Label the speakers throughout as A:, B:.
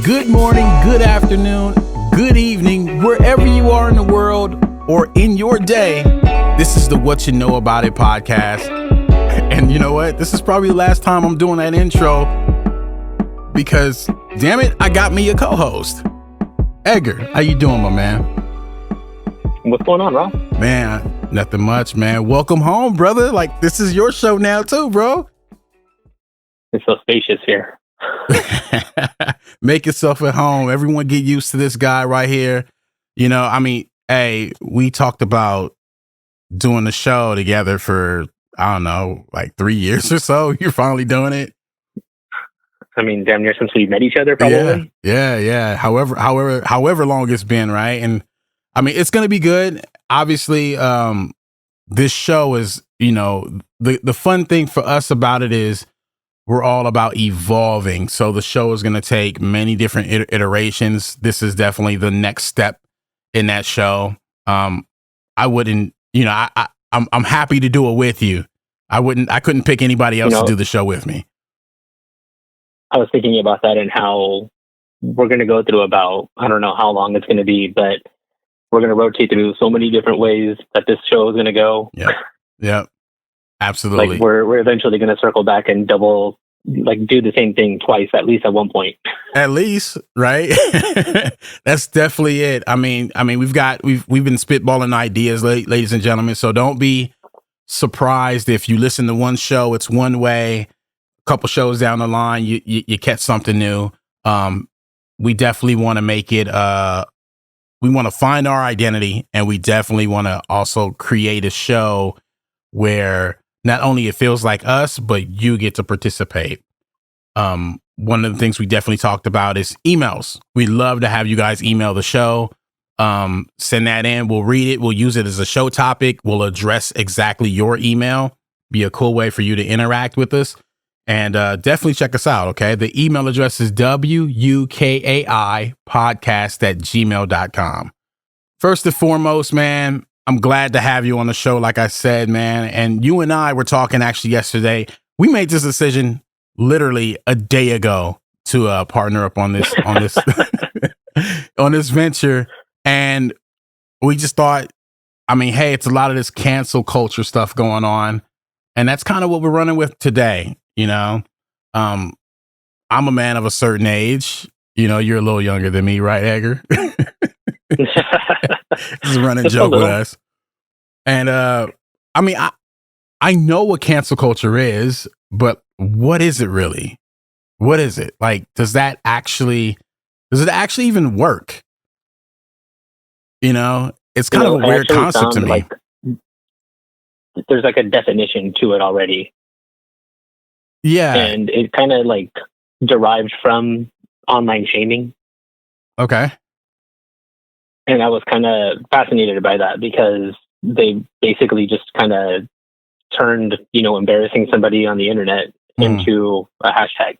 A: Good morning, good afternoon, good evening, wherever you are in the world or in your day. This is the What You Know About It podcast. And you know what? This is probably the last time I'm doing that intro because, damn it, I got me a co-host. Edgar, how you doing, my man?
B: What's going on, Rob?
A: Man, nothing much, man. Welcome home, brother. Like, this is your show now too, bro.
B: It's so spacious here.
A: Make yourself at home. Everyone get used to this guy right here. You know, I mean, hey, we talked about doing the show together for, I don't know, like 3 years or so. You're finally doing it.
B: I mean, damn near since we met each other, probably.
A: Yeah. However long it's been, right? And I mean, it's going to be good. Obviously, this show is, you know, the fun thing for us about it is we're all about evolving. So the show is going to take many different iterations. This is definitely the next step in that show. I wouldn't, you know, I'm happy to do it with you. I couldn't pick anybody else to do the show with me.
B: I was thinking about that and how we're going to go through about, I don't know how long it's going to be, but we're going to rotate through so many different ways that this show is going to go.
A: Yeah. Absolutely.
B: Like we're eventually going to circle back and do the same thing twice, at least at one point.
A: At least, right? That's definitely it. I mean, we've been spitballing ideas, ladies and gentlemen. So don't be surprised if you listen to one show, it's one way. A couple shows down the line, you catch something new. We definitely want to make it. We want to find our identity, and we definitely want to also create a show where not only it feels like us, but you get to participate. One of the things we definitely talked about is emails. We'd love to have you guys email the show. Send that in. We'll read it. We'll use it as a show topic. We'll address exactly your email. Be a cool way for you to interact with us. And definitely check us out, okay? The email address is WUKAIpodcast@gmail.com. First and foremost, man, I'm glad to have you on the show, like I said, man. And you and I were talking actually yesterday. We made this decision literally a day ago to partner up on this on this venture. And we just thought, I mean, hey, it's a lot of this cancel culture stuff going on. And that's kind of what we're running with today. You know, I'm a man of a certain age. You know, you're a little younger than me, right, Edgar? This is a running joke with us. And I mean, I know what cancel culture is, but what is it really? What is it? Like, does it actually even work? You know, it's kind of a weird concept to me.
B: Like, there's like a definition to it already.
A: Yeah.
B: And it kind of like derived from online shaming.
A: Okay.
B: And I was kind of fascinated by that because they basically just kind of turned, you know, embarrassing somebody on the internet into a hashtag.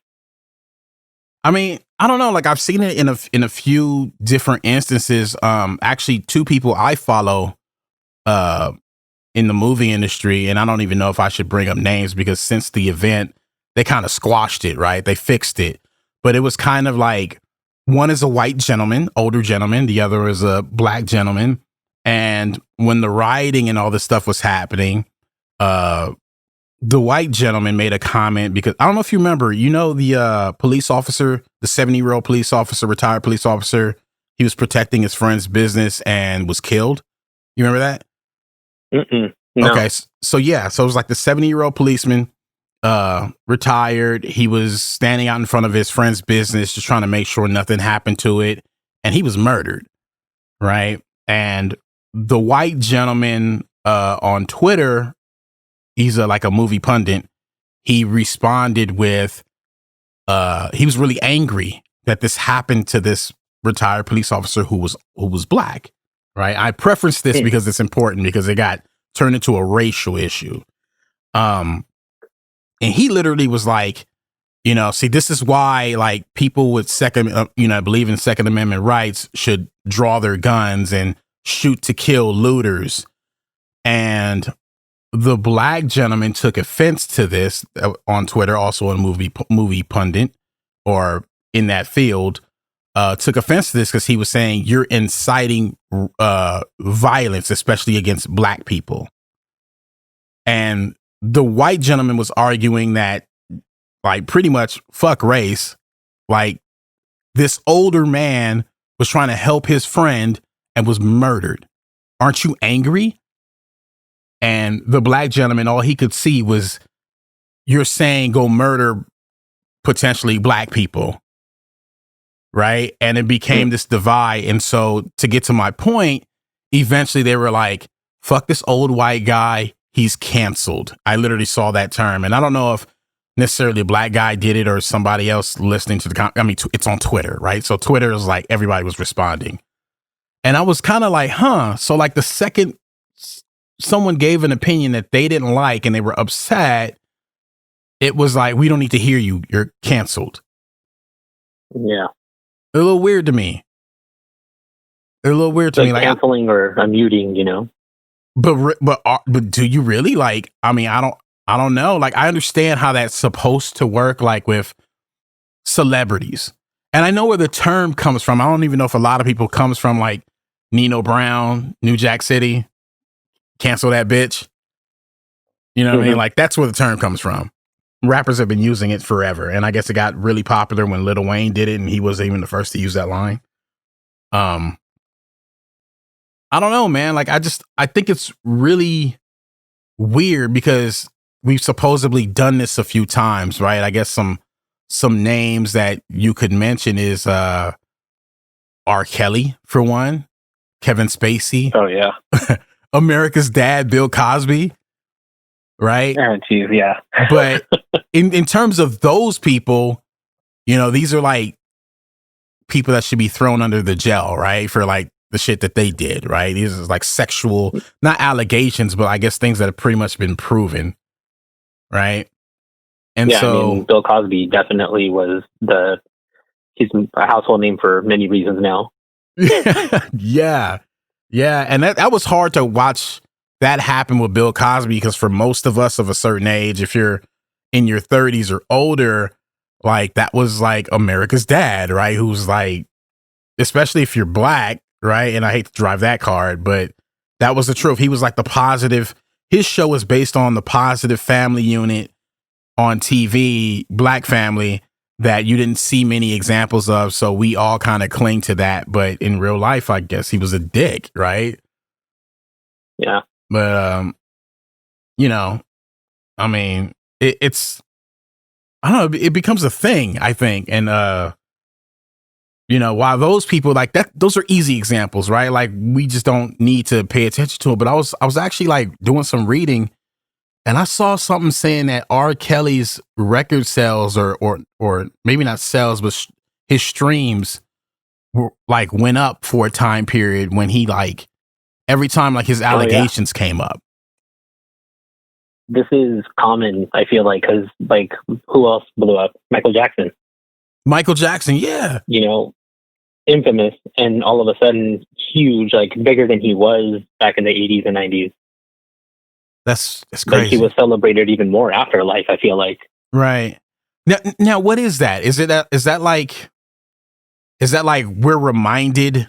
B: I
A: mean, I don't know. Like, I've seen it in a few different instances. Actually, two people I follow in the movie industry, and I don't even know if I should bring up names because since the event, they kind of squashed it, right? They fixed it. But it was kind of like, one is a white gentleman, older gentleman. The other is a black gentleman. And when the rioting and all this stuff was happening, the white gentleman made a comment because I don't know if you remember, you know, the police officer, the 70-year-old police officer, retired police officer, he was protecting his friend's business and was killed. You remember that?
B: No.
A: Okay. So it was like the 70-year-old policeman, retired. He was standing out in front of his friend's business, just trying to make sure nothing happened to it. And he was murdered. Right. And the white gentleman, on Twitter, he's like a movie pundit. He responded with, he was really angry that this happened to this retired police officer who was black. Right. I preference this because it's important because it got turned into a racial issue. And he literally was like, you know, see, this is why like people with believe in Second Amendment rights should draw their guns and shoot to kill looters. And the black gentleman took offense to this on Twitter, also a movie pundit or in that field. took offense to this because he was saying you're inciting violence, especially against black people. And the white gentleman was arguing that, like, pretty much fuck race. Like, this older man was trying to help his friend and was murdered. Aren't you angry? And the black gentleman, all he could see was, you're saying go murder potentially black people. Right. And it became this divide. And so to get to my point, eventually they were like, fuck this old white guy. He's canceled. I literally saw that term. And I don't know if necessarily a black guy did it or somebody else listening to it's on Twitter. Right. So Twitter is like everybody was responding. And I was kind of like, So like the second someone gave an opinion that they didn't like and they were upset, it was like, we don't need to hear you. You're canceled.
B: Yeah.
A: A little weird to me. Like
B: canceling or unmuting, you know.
A: But do you really? Like, I mean, I don't know. Like, I understand how that's supposed to work, like with celebrities. And I know where the term comes from. I don't even know if a lot of people comes from like Nino Brown, New Jack City, cancel that bitch. You know what I mean? Like, that's where the term comes from. Rappers have been using it forever. And I guess it got really popular when Lil Wayne did it, and he wasn't even the first to use that line. I don't know, man. Like, I think it's really weird because we've supposedly done this a few times, right? I guess some names that you could mention is R. Kelly, for one, Kevin Spacey.
B: Oh, yeah.
A: America's Dad, Bill Cosby. Right.
B: Oh, geez, yeah.
A: But in terms of those people, you know, these are like people that should be thrown under the jail, right? For like the shit that they did, right? These are like sexual, not allegations, but I guess things that have pretty much been proven, right? And
B: yeah,
A: so
B: I mean, Bill Cosby definitely was he's a household name for many reasons now.
A: Yeah. And that was hard to watch that happen with Bill Cosby, because for most of us of a certain age, if you're in your 30s or older, like that was like America's Dad, right? Who's like, especially if you're black, right? And I hate to drive that card, but that was the truth. He was like the positive. His show was based on the positive family unit on TV, black family, that you didn't see many examples of. So we all kind of cling to that. But in real life, I guess he was a dick, right?
B: Yeah.
A: But, you know, I mean, it's, I don't know, it becomes a thing, I think. And, you know, while those people like that, those are easy examples, right? Like, we just don't need to pay attention to it. But I was actually like doing some reading, and I saw something saying that R. Kelly's record sales or maybe not sales, but his streams were like went up for a time period when he like, every time like his allegations came up.
B: This is common, I feel like, because like who else blew up? Michael Jackson, yeah. You know, infamous, and all of a sudden huge, like bigger than he was back in the 80s and 90s.
A: That's crazy.
B: Like, he was celebrated even more after life, I feel like.
A: Right. Now what is that? Is that like we're reminded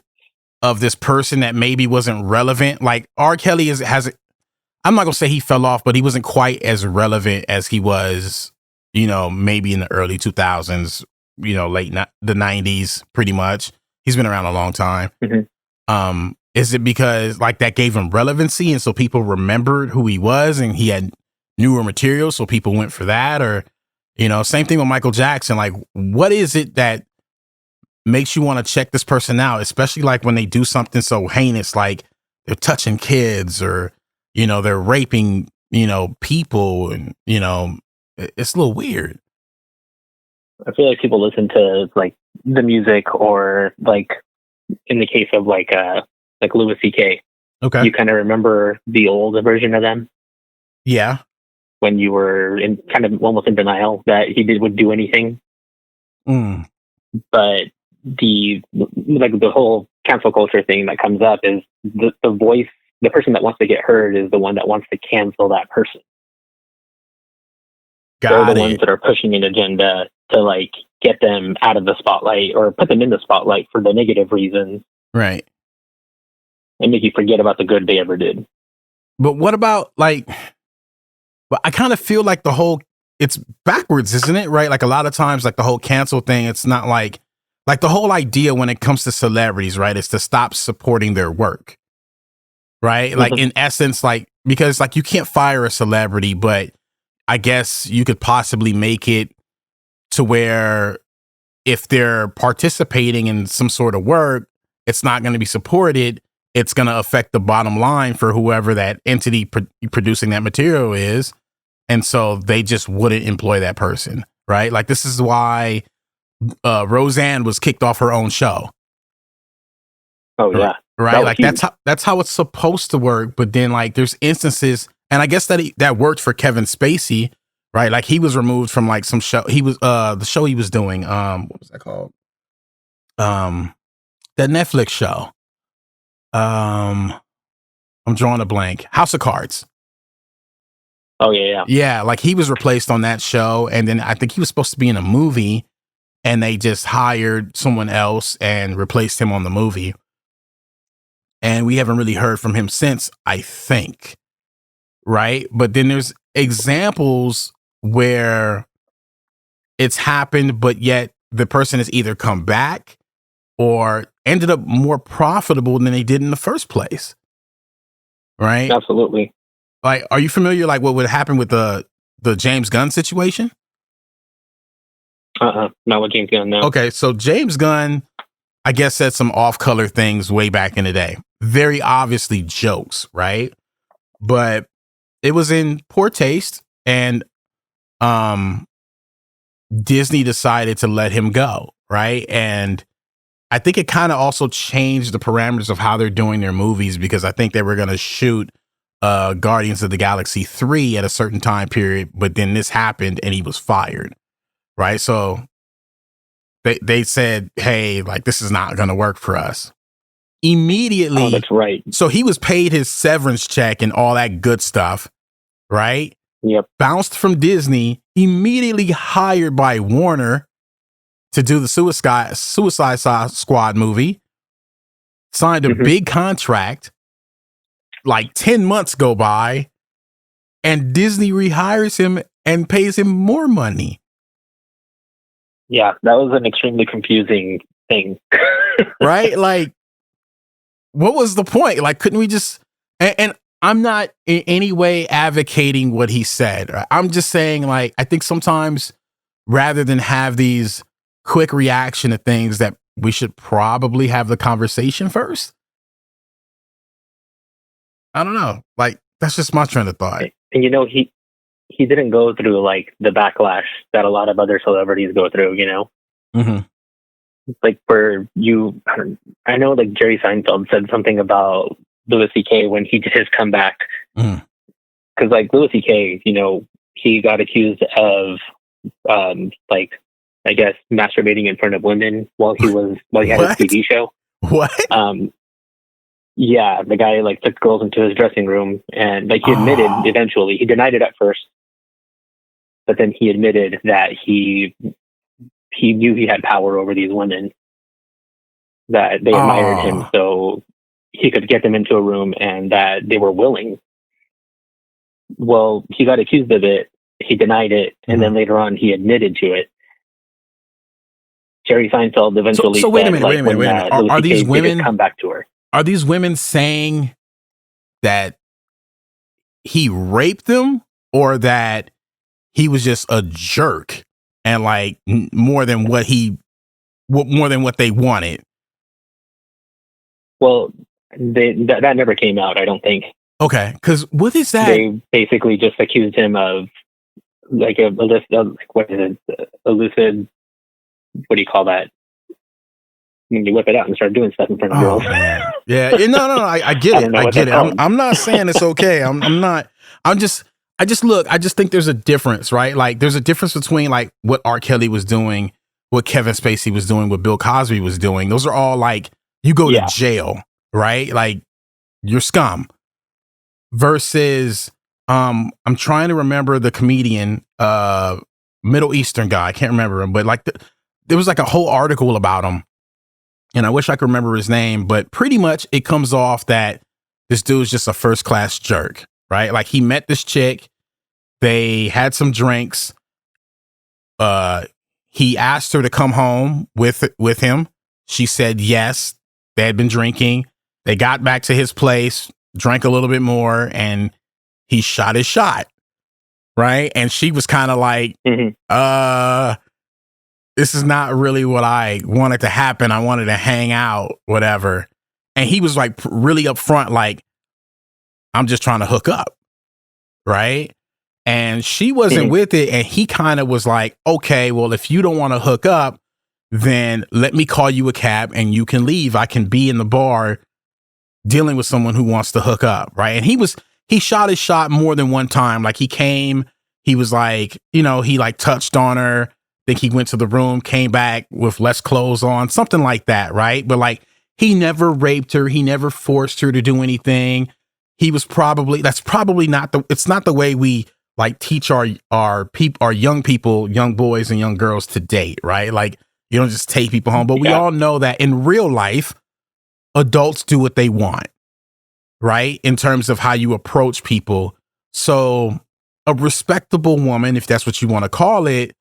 A: of this person that maybe wasn't relevant? Like R. Kelly I'm not gonna say he fell off, but he wasn't quite as relevant as he was, you know, maybe in the early 2000s, you know, the 90s, pretty much. He's been around a long time.
B: Mm-hmm.
A: Is it because like that gave him relevancy, and so people remembered who he was, and he had newer material, so people went for that? Or, you know, same thing with Michael Jackson. Like, what is it that makes you want to check this person out, especially like when they do something so heinous, like they're touching kids, or, you know, they're raping, you know, people, and, you know, it's a little weird.
B: I feel like people listen to like the music, or like in the case of like Louis C.K.
A: Okay.
B: You kind of remember the old version of them.
A: Yeah.
B: When you were in kind of almost in denial that he would do anything. But the whole cancel culture thing that comes up is the voice, the person that wants to get heard is the one that wants to cancel that person. They're the ones that are pushing an agenda to like get them out of the spotlight or put them in the spotlight for the negative reasons.
A: Right.
B: And make you forget about the good they ever did.
A: But what about but I kind of feel like it's backwards, isn't it? Right? Like a lot of times, like the whole cancel thing, it's not like the whole idea when it comes to celebrities, right? Is to stop supporting their work. Right? Like in essence, because you can't fire a celebrity, but I guess you could possibly make it to where if they're participating in some sort of work, it's not going to be supported. It's going to affect the bottom line for whoever that entity producing that material is. And so they just wouldn't employ that person, right? Like this is why Roseanne was kicked off her own show.
B: Oh yeah.
A: Right? Like that's how it's supposed to work. But then there's instances, and I guess that worked for Kevin Spacey, right? Like he was removed from some show. He was the show he was doing. What was that called? That Netflix show. I'm drawing a blank. House of Cards.
B: Oh yeah.
A: Yeah, like he was replaced on that show, and then I think he was supposed to be in a movie, and they just hired someone else and replaced him on the movie. And we haven't really heard from him since, I think. Right? But then there's examples where it's happened, but yet the person has either come back or ended up more profitable than they did in the first place. Right?
B: Absolutely.
A: Like, are you familiar what would happen with the James Gunn situation?
B: Not with James Gunn, no.
A: Okay, so James Gunn, I guess, said some off-color things way back in the day. Very obviously jokes, right? But it was in poor taste, and Disney decided to let him go, right? And I think it kind of also changed the parameters of how they're doing their movies, because I think they were going to shoot Guardians of the Galaxy 3 at a certain time period, but then this happened and he was fired, right? So they said, hey, this is not going to work for us. Immediately.
B: Oh, that's right.
A: So he was paid his severance check and all that good stuff, right?
B: Yep.
A: Bounced from Disney, immediately hired by Warner to do the Suicide Squad movie, signed a big contract. 10 months go by, and Disney rehires him and pays him more money.
B: Yeah, that was an extremely confusing thing.
A: Right? What was the point? Couldn't we just... And I'm not in any way advocating what he said. I'm just saying, I think sometimes rather than have these quick reaction to things, that we should probably have the conversation first. I don't know. That's just my trend of thought.
B: And he didn't go through the backlash that a lot of other celebrities go through,
A: Mm-hmm.
B: Where I know Jerry Seinfeld said something about Louis C.K. when he did his comeback.
A: Mm.
B: Because Louis C.K., he got accused of I guess masturbating in front of women while he had his TV show.
A: What?
B: Yeah, the guy took girls into his dressing room, and he admitted eventually. He denied it at first, but then he admitted that he knew he had power over these women, that they admired him, so he could get them into a room, and that they were willing. Well, he got accused of it. He denied it, and then later on he admitted to it. Jerry Seinfeld eventually.
A: So wait a minute. Are these women
B: come back to her?
A: Are these women saying that he raped them, or that he was just a jerk and more than what they wanted?
B: Well, that never came out, I don't think.
A: Okay, because what is that?
B: They basically just accused him of a list of what is it? Elusive. What do you call that? When you whip it out and start doing stuff in front of girls.
A: Yeah. No. I get it. I get it. I'm not saying it's okay. I'm not. I just think there's a difference, right? There's a difference between what R. Kelly was doing, what Kevin Spacey was doing, what Bill Cosby was doing. Those are all you go to jail, right? You're scum. Versus, I'm trying to remember the comedian, Middle Eastern guy. I can't remember him, but there was like a whole article about him, and I wish I could remember his name, but pretty much it comes off that this dude's just a first class jerk, right? Like he met this chick, they had some drinks. He asked her to come home with him. She said yes. They had been drinking. They got back to his place, drank a little bit more, and he shot his shot. Right. And she was kind of like, this is not really what I wanted to happen. I wanted to hang out, whatever. And he was like really upfront, like, I'm just trying to hook up. Right. And she wasn't with it. And he kind of was like, okay, well, if you don't want to hook up, then let me call you a cab and you can leave. I can be in the bar dealing with someone who wants to hook up. Right. And he shot his shot more than one time. Like he came, he was like, you know, he like touched on her. I think he went to the room, came back with less clothes on, something like that. Right. But like he never raped her. He never forced her to do anything. He was that's probably not it's not the way we like teach our young people, young boys and young girls to date. Right. Like you don't just take people home, but we all know that in real life, adults do what they want. Right. In terms of how you approach people. So a respectable woman, if that's what you want to call it,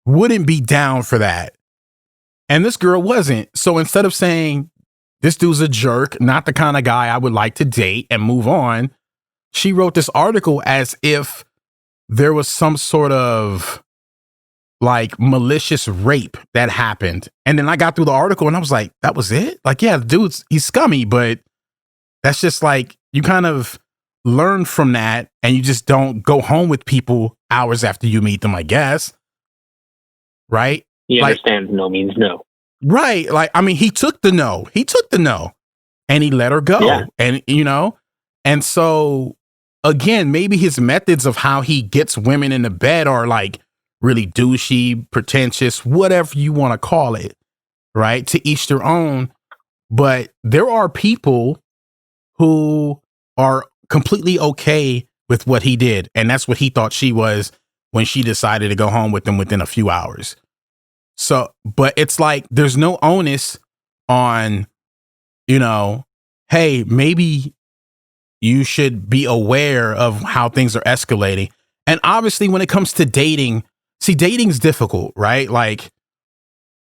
A: wouldn't be down for that. And this girl wasn't. So instead of saying this dude's a jerk, not the kind of guy I would like to date and move on, she wrote this article as if there was some sort of like malicious rape that happened. And then I got through the article and I was like, that was it? Like, yeah, the dude's, he's scummy, but that's just like, you kind of learn from that and you just don't go home with people hours after you meet them, I guess. Right?
B: He understands no means no.
A: Right. Like, I mean, he took the no and he let her go. Yeah. And, you know, and so again, maybe his methods of how he gets women in the bed are like really douchey, pretentious, whatever you want to call it. Right. To each their own. But there are people who are completely okay with what he did. And that's what he thought she was when she decided to go home with him within a few hours. So, but it's like, there's no onus on, you know, hey, maybe you should be aware of how things are escalating. And obviously when it comes to dating, see, dating's difficult, right? Like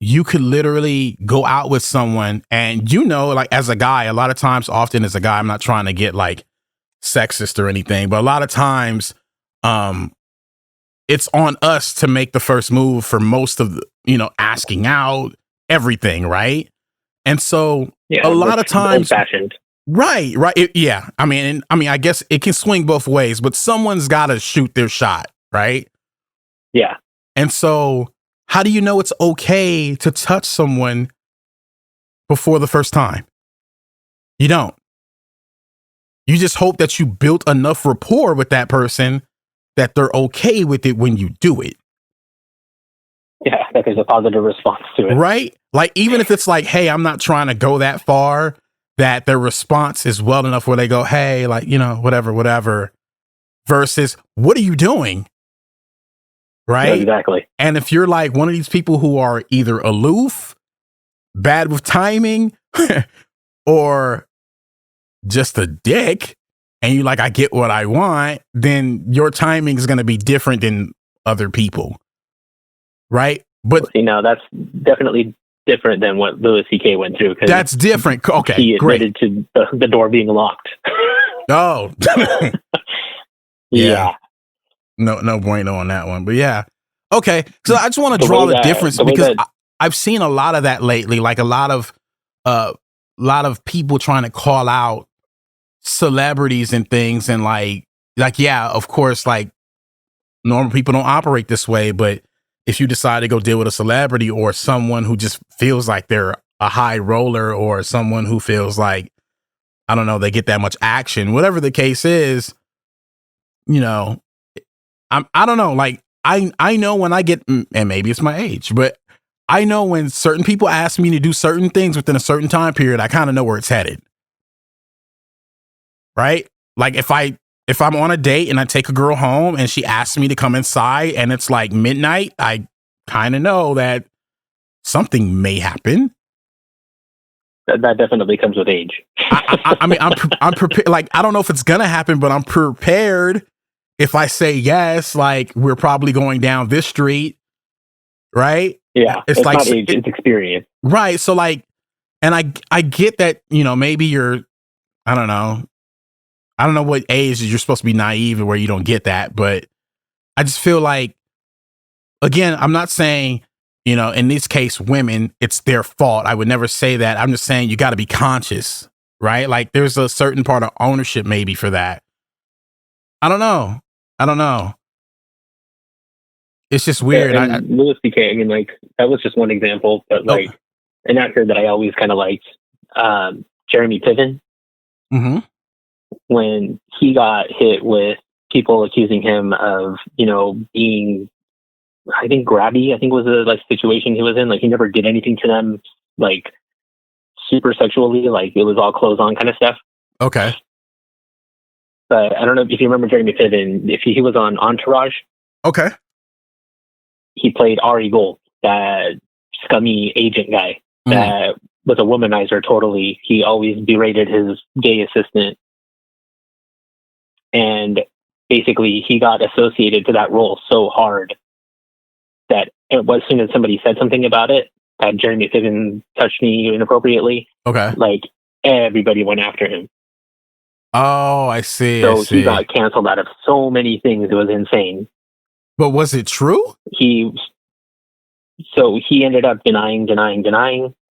A: you could literally go out with someone and, you know, like as a guy, a lot of times, often as a guy, I'm not trying to get like sexist or anything, but a lot of times, it's on us to make the first move for most of the, you know, asking out, everything, right? And so a lot of times, right. I mean, I guess it can swing both ways, but someone's got to shoot their shot, right?
B: Yeah.
A: And so how do you know it's okay to touch someone before the first time? You don't. You just hope that you built enough rapport with that person that they're okay with it when you do it.
B: Yeah, that there's a positive response to it.
A: Right? Like, even if it's like, hey, I'm not trying to go that far, that their response is well enough where they go, hey, like, you know, whatever, versus, what are you doing? Right?
B: Yeah, exactly.
A: And if you're like one of these people who are either aloof, bad with timing, or just a dick, and you like, I get what I want, then your timing is going to be different than other people. Right. But
B: you know, that's definitely different than what Louis C.K. went through.
A: That's different. Okay.
B: He admitted to the door being locked.
A: Oh,
B: yeah.
A: No bueno on that one. But yeah. Okay. So I just want to draw the difference because I've seen a lot of that lately. Like a lot of people trying to call out celebrities and things, and like yeah, of course, like normal people don't operate this way, but if you decide to go deal with a celebrity or someone who just feels like they're a high roller, or someone who feels like, I don't know, they get that much action, whatever the case is, you know, I don't know, like I know when I get, and maybe it's my age, but I know when certain people ask me to do certain things within a certain time period, I kind of know where it's headed. Right? Like if I'm on a date and I take a girl home and she asks me to come inside and it's like midnight, I kind of know that something may happen.
B: That definitely comes with age.
A: I mean, I'm prepared. Like, I don't know if it's gonna happen, but I'm prepared. If I say yes, like, we're probably going down this street, right?
B: Yeah, it's like not age, it's experience,
A: right? So, like, and I get that, maybe you're, I don't know what age you're supposed to be naive and where you don't get that, but I just feel like, again, I'm not saying, in this case, women, it's their fault. I would never say that. I'm just saying you got to be conscious, right? Like, there's a certain part of ownership maybe for that. I don't know. It's just weird.
B: Yeah, and Louis C.K., I mean, like, that was just one example, but like, an actor that I always kind of liked, Jeremy Piven.
A: Mm-hmm.
B: When he got hit with people accusing him of, being, I think, grabby, I think was the situation he was in. Like, he never did anything to them, like, super sexually. Like, it was all clothes on kind of stuff.
A: Okay.
B: But I don't know if you remember Jeremy Piven. If he was on Entourage.
A: Okay.
B: He played Ari Gold, that scummy agent guy that was a womanizer totally. He always berated his gay assistant. And basically, he got associated to that role so hard that as soon as somebody said something about it, that Jeremy Piven touched me inappropriately, like, everybody went after him.
A: Oh, I see.
B: So he got canceled out of so many things. It was insane.
A: But was it true?
B: He ended up denying.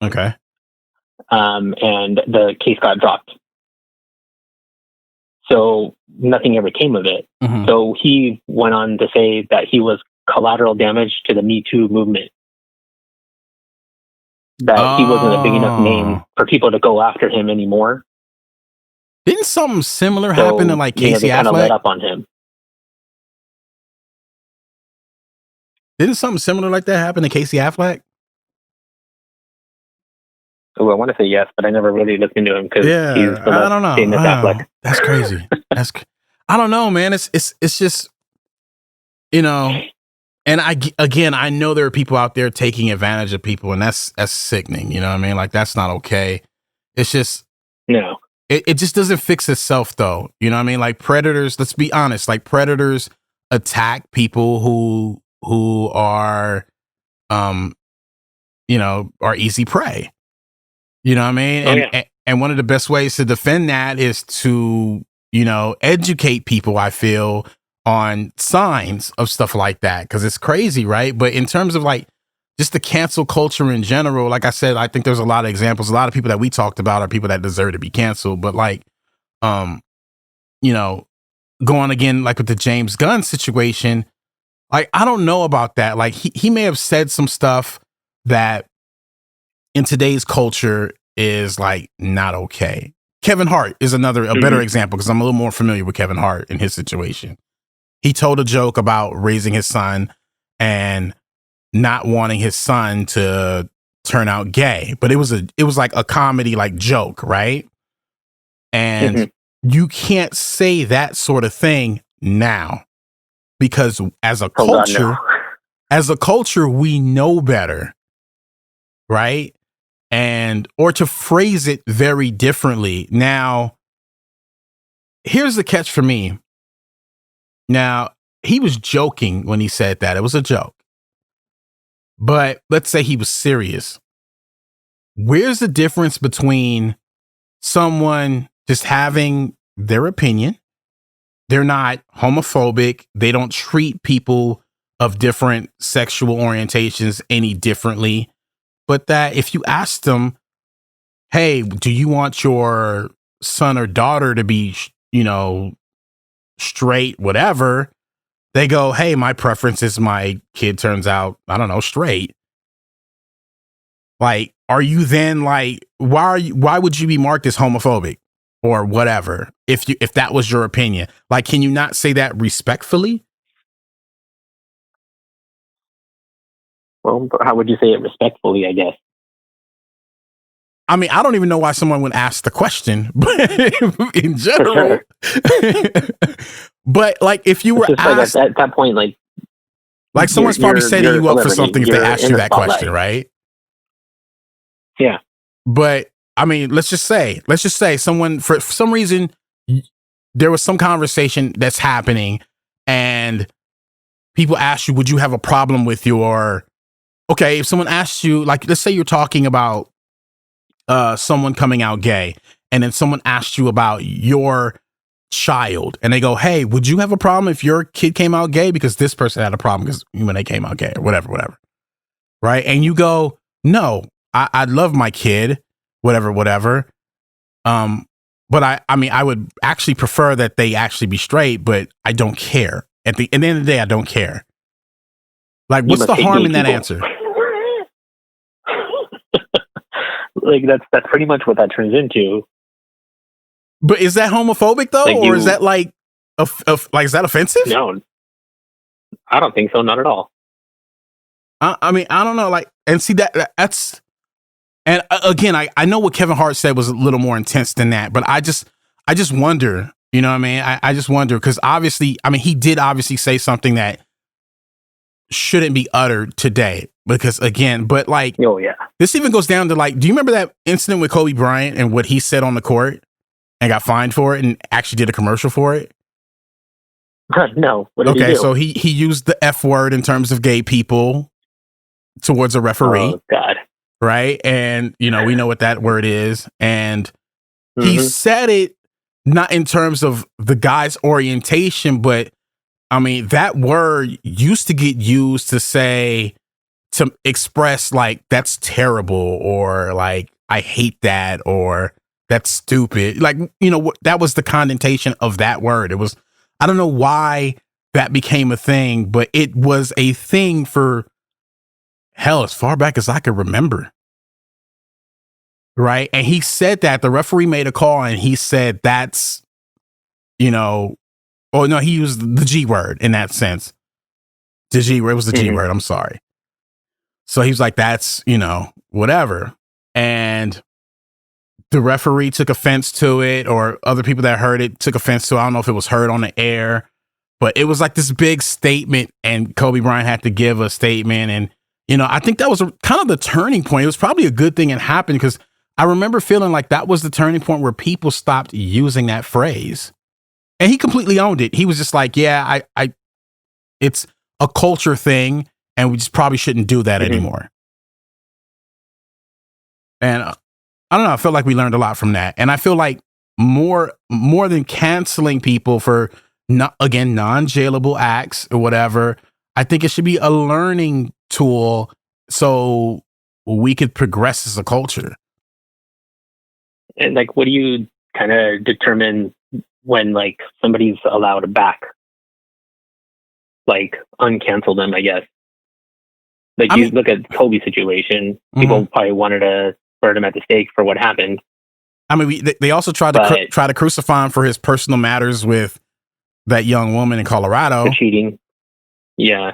A: Okay.
B: And the case got dropped. So nothing ever came of it.
A: Mm-hmm.
B: So he went on to say that he was collateral damage to the Me Too movement. That he wasn't a big enough name for people to go after him anymore.
A: Didn't something similar happen to like Casey Affleck? Kind of
B: let up on him.
A: Didn't something similar like that happen to Casey Affleck?
B: Oh, I want to say yes, but I never really looked into him because he's the
A: I don't know.
B: famous Affleck.
A: That's crazy. I don't know, man. It's just, and I know there are people out there taking advantage of people, and that's sickening. You know what I mean? Like, that's not okay. It's just,
B: no.
A: It just doesn't fix itself, though. You know what I mean? Like, predators, let's be honest, like, predators attack people who are, are easy prey. You know what I mean? And one of the best ways to defend that is to, educate people, I feel, on signs of stuff like that. Because it's crazy, right? But in terms of, like, just the cancel culture in general, like I said, I think there's a lot of examples. A lot of people that we talked about are people that deserve to be canceled. But, like, going again, like with the James Gunn situation, like, I don't know about that. Like, he may have said some stuff that in today's culture is, like, not okay. Kevin Hart is a better example, because I'm a little more familiar with Kevin Hart in his situation. He told a joke about raising his son and not wanting his son to turn out gay, but it was like a comedy, like, joke, right? And you can't say that sort of thing now, because as a culture, we know better, right? Or to phrase it very differently. Now, here's the catch for me. Now, he was joking when he said that. It was a joke. But let's say he was serious. Where's the difference between someone just having their opinion? They're not homophobic. They don't treat people of different sexual orientations any differently. But that if you ask them, hey, do you want your son or daughter to be, straight, whatever, they go, hey, my preference is my kid turns out, I don't know, straight. Like, are you then like, why would you be marked as homophobic or whatever if that was your opinion? Like, can you not say that respectfully?
B: Well, how would you say it respectfully, I guess?
A: I mean, I don't even know why someone would ask the question, but in general. But, like, if you were asked,
B: like at that point, like
A: someone's probably setting you up for something if they asked you that question, right?
B: Yeah.
A: But I mean, let's just say someone, for some reason, there was some conversation that's happening and people ask you, would you have a problem with your, okay, if someone asks you, like, let's say you're talking about someone coming out gay, and then someone asks you about your child, and they go, hey, would you have a problem if your kid came out gay because this person had a problem because when they came out gay or whatever, right? And you go, no, I love my kid, whatever. But I mean, I would actually prefer that they actually be straight, but I don't care. At the end of the day, I don't care. Like, what's the harm in that answer?
B: Like, that's pretty much what that turns into.
A: But is that homophobic though, or is that like, is that offensive?
B: No, I don't think so. Not at all.
A: I mean, I don't know. Like, and see that's, and again, I know what Kevin Hart said was a little more intense than that, but I just wonder, you know what I mean? I just wonder, because obviously, I mean, he did obviously say something that shouldn't be uttered today, because again, but like,
B: oh yeah,
A: this even goes down to like, do you remember that incident with Kobe Bryant and what he said on the court and got fined for it and actually did a commercial for it?
B: No. What did he do?
A: So he used the F word in terms of gay people towards a referee.
B: Oh God.
A: Right. And, you know, we know what that word is. And he said it not in terms of the guy's orientation, but I mean, that word used to get used to say, to express like, that's terrible, or like, I hate that, or that's stupid. Like, you know, that was the connotation of that word. It was, I don't know why that became a thing, but it was a thing for hell, as far back as I could remember. Right. And he said that the referee made a call and he said, that's, you know, oh no, he used the G word in that sense. The G word, it was the G word. I'm sorry. So he was like, that's, you know, whatever. And the referee took offense to it, or other people that heard it took offense to it. I don't know if it was heard on the air, but it was like this big statement, and Kobe Bryant had to give a statement. And, you know, I think that was kind of the turning point. It was probably a good thing it happened, because I remember feeling like that was the turning point where people stopped using that phrase. And he completely owned it. He was just like, yeah, I it's a culture thing, and we just probably shouldn't do that anymore. And I don't know, I felt like we learned a lot from that. And I feel like more than canceling people for non-jailable acts or whatever, I think it should be a learning tool so we could progress as a culture.
B: And like, what do you kind of determine when like somebody's allowed back? Like, uncancel them, I guess. Like, you look at Kobe's situation, people probably wanted to burn him at the stake for what happened. I mean, they also tried to try to crucify him for his personal matters with that young woman in Colorado. For cheating. Yeah.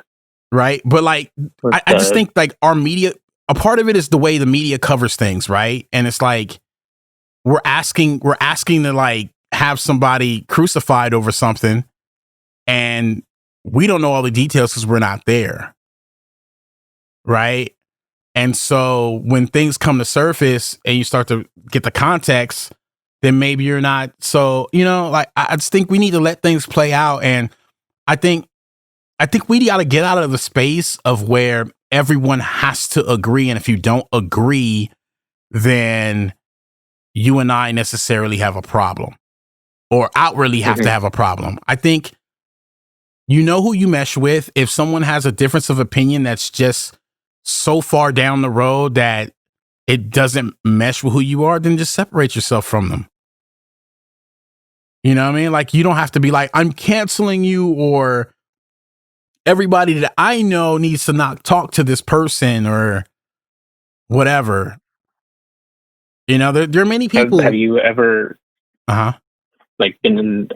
B: Right. But like, I just think like our media, a part of it is the way the media covers things. Right. And it's like, we're asking to like have somebody crucified over something, and we don't know all the details because we're not there. Right. And so when things come to surface and you start to get the context, then maybe you're not. So, you know, like, I just think we need to let things play out. And I think we got to get out of the space of where everyone has to agree. And if you don't agree, then you and I necessarily have a problem, or outwardly have to have a problem. I think you know who you mesh with. If someone has a difference of opinion that's just so far down the road that it doesn't mesh with who you are, then just separate yourself from them. You know what I mean? Like, you don't have to be like, I'm canceling you, or everybody that I know needs to not talk to this person, or whatever. You know, there are many people. Have you ever, like, been in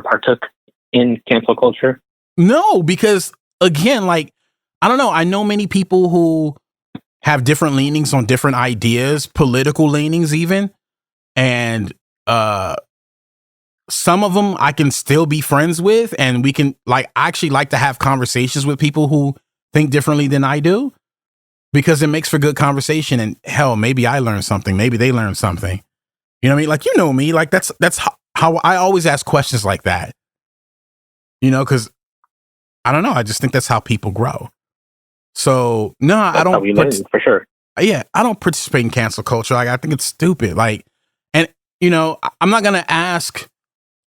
B: partook in cancel culture? No, because again, like, I don't know. I know many people who have different leanings on different ideas, political leanings even, and some of them I can still be friends with, and we can, like, I actually like to have conversations with people who think differently than I do.
A: because it makes for good conversation. And hell, maybe I learned something. Maybe they learned something. You know what I mean? Like, you know me, like that's how I always ask questions like that, you know, because I don't know. I just think that's how people grow. So no, I
B: How
A: don't.
B: we learn, for sure.
A: Yeah, I don't participate in cancel culture. Like, I think it's stupid. Like, and you know, I'm not gonna ask.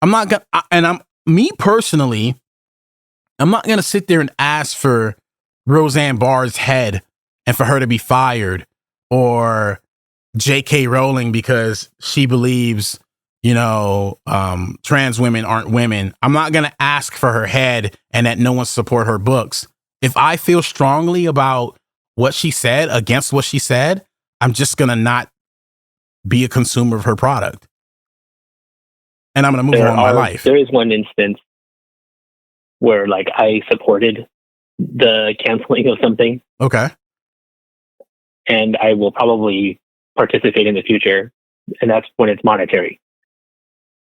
A: I'm not gonna. And I'm me personally. I'm not gonna sit there and ask for Roseanne Barr's head and for her to be fired, or J.K. Rowling because she believes, you know, trans women aren't women. I'm not going to ask for her head and that no one support her books. If I feel strongly about what she said against what she said, I'm just going to not be a consumer of her product. And I'm going to move on with my life.
B: There is one instance where like I supported the canceling of something.
A: Okay.
B: And I will probably participate in the future, and that's when it's monetary.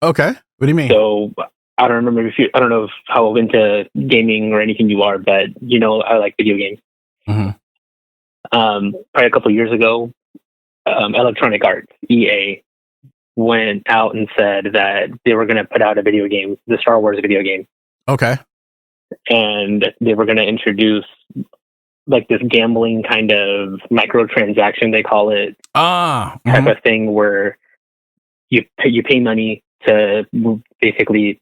A: Okay, what do you mean?
B: So I don't know how into gaming or anything you are, but you know I like video games.
A: Mm-hmm.
B: Probably a couple of years ago, Electronic Arts (EA) went out and said that they were going to put out a video game, the Star Wars video game.
A: Okay.
B: And they were going to introduce like this gambling kind of microtransaction, they call it, type of thing, where you pay money to basically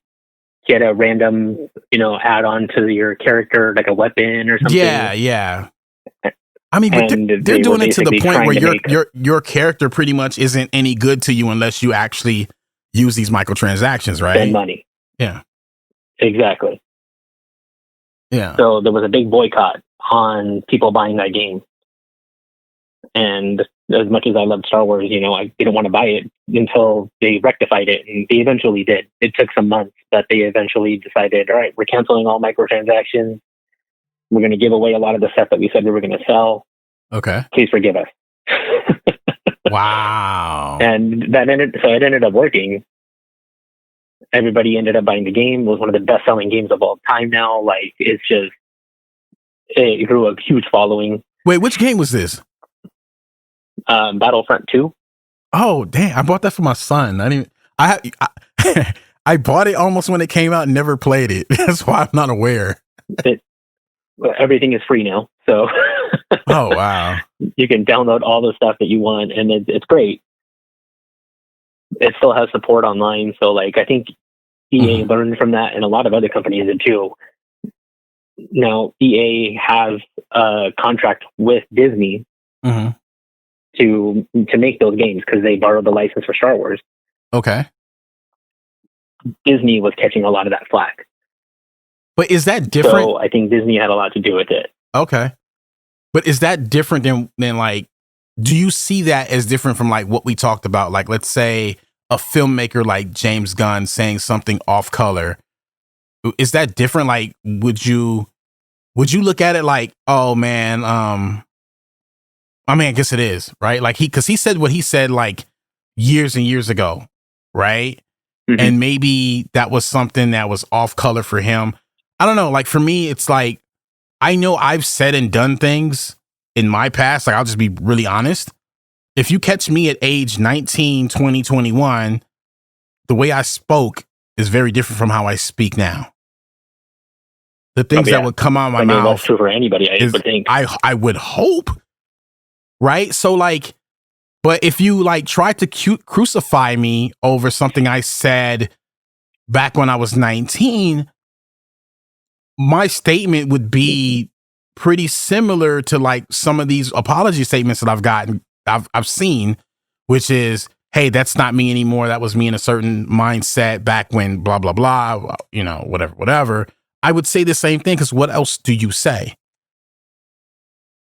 B: get a random, you know, add on to your character, like a weapon or something.
A: Yeah. I mean, but they're doing it to the point where your character pretty much isn't any good to you unless you actually use these microtransactions, right?
B: Spend money.
A: Yeah.
B: Exactly.
A: Yeah.
B: So there was a big boycott on people buying that game. And as much as I loved Star Wars, you know, I didn't want to buy it until they rectified it. And they eventually did. It took some months, but they eventually decided, all right, we're canceling all microtransactions. We're going to give away a lot of the stuff that we said we were going to sell.
A: Okay.
B: Please forgive us.
A: Wow.
B: And it ended up working. Everybody ended up buying the game. It was one of the best-selling games of all time now. Like, it grew a huge following.
A: Wait, which game was this?
B: Battlefront 2.
A: Oh, damn. I bought that for my son. I bought it almost when it came out and never played it. That's why I'm not aware.
B: Everything is free now. So
A: oh, wow.
B: You can download all the stuff that you want, and it's great. It still has support online. So, like, I think EA learned from that, and a lot of other companies did too. Now, EA has a contract with Disney to make those games because they borrowed the license for Star Wars.
A: Okay.
B: Disney was catching a lot of that flack.
A: But is that different?
B: So I think Disney had a lot to do with it.
A: Okay. But is that different than like, do you see that as different from like what we talked about? Like, let's say a filmmaker like James Gunn saying something off color. Is that different? Like, would you look at it like, oh man, I mean, I guess it is, right? Like because he said what he said like years and years ago, right? Mm-hmm. And maybe that was something that was off color for him. I don't know. Like for me, it's like, I know I've said and done things in my past. Like, I'll just be really honest. If you catch me at age 19, 20, 21, the way I spoke is very different from how I speak now. The things that would come out of my mouth.
B: That's true for anybody, I would think.
A: I would hope. Right? So like, but if you like try to crucify me over something I said back when I was 19, my statement would be pretty similar to like some of these apology statements that I've seen, which is, hey, that's not me anymore. That was me in a certain mindset back when blah, blah, blah, you know, whatever. I would say the same thing because what else do you say?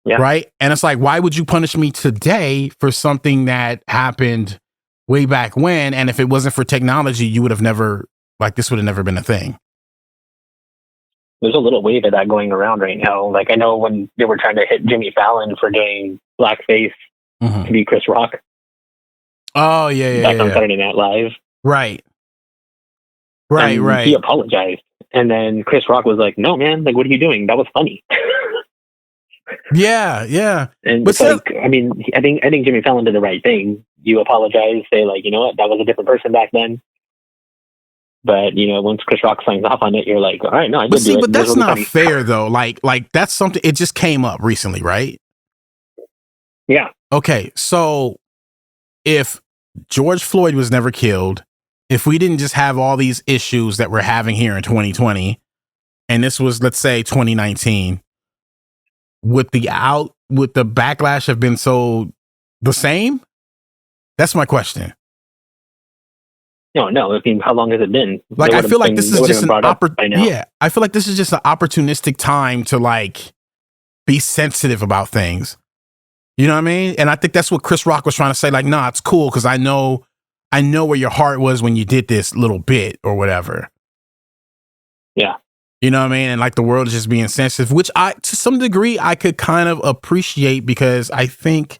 B: Yeah.
A: Right. And it's like, why would you punish me today for something that happened way back when? And if it wasn't for technology, you would have never, like, this would have never been a thing.
B: There's a little wave of that going around right now. Like, I know when they were trying to hit Jimmy Fallon for doing blackface to be Chris Rock.
A: Oh, yeah.
B: Back on Saturday Night Live.
A: Right.
B: He apologized. And then Chris Rock was like, no, man, like, what are you doing? That was funny.
A: Yeah.
B: And
A: But
B: it's like, I mean, I think Jimmy Fallon did the right thing. You apologize, say like, you know what, that was a different person back then. But you know, once Chris Rock signs off on it, you're like, all right, no, I did do it.
A: But that's not fair though. Like that's something. It just came up recently, right?
B: Yeah.
A: Okay, so if George Floyd was never killed, if we didn't just have all these issues that we're having here in 2020, and this was, let's say, 2019, would the backlash have been so the same? That's my question.
B: No. I mean, how long has it been?
A: Like, I feel like this is just I feel like this is just an opportunistic time to like be sensitive about things. You know what I mean? And I think that's what Chris Rock was trying to say. Like, nah, it's cool because I know where your heart was when you did this little bit or whatever.
B: Yeah.
A: You know what I mean? And like the world is just being sensitive, which to some degree, I could kind of appreciate because I think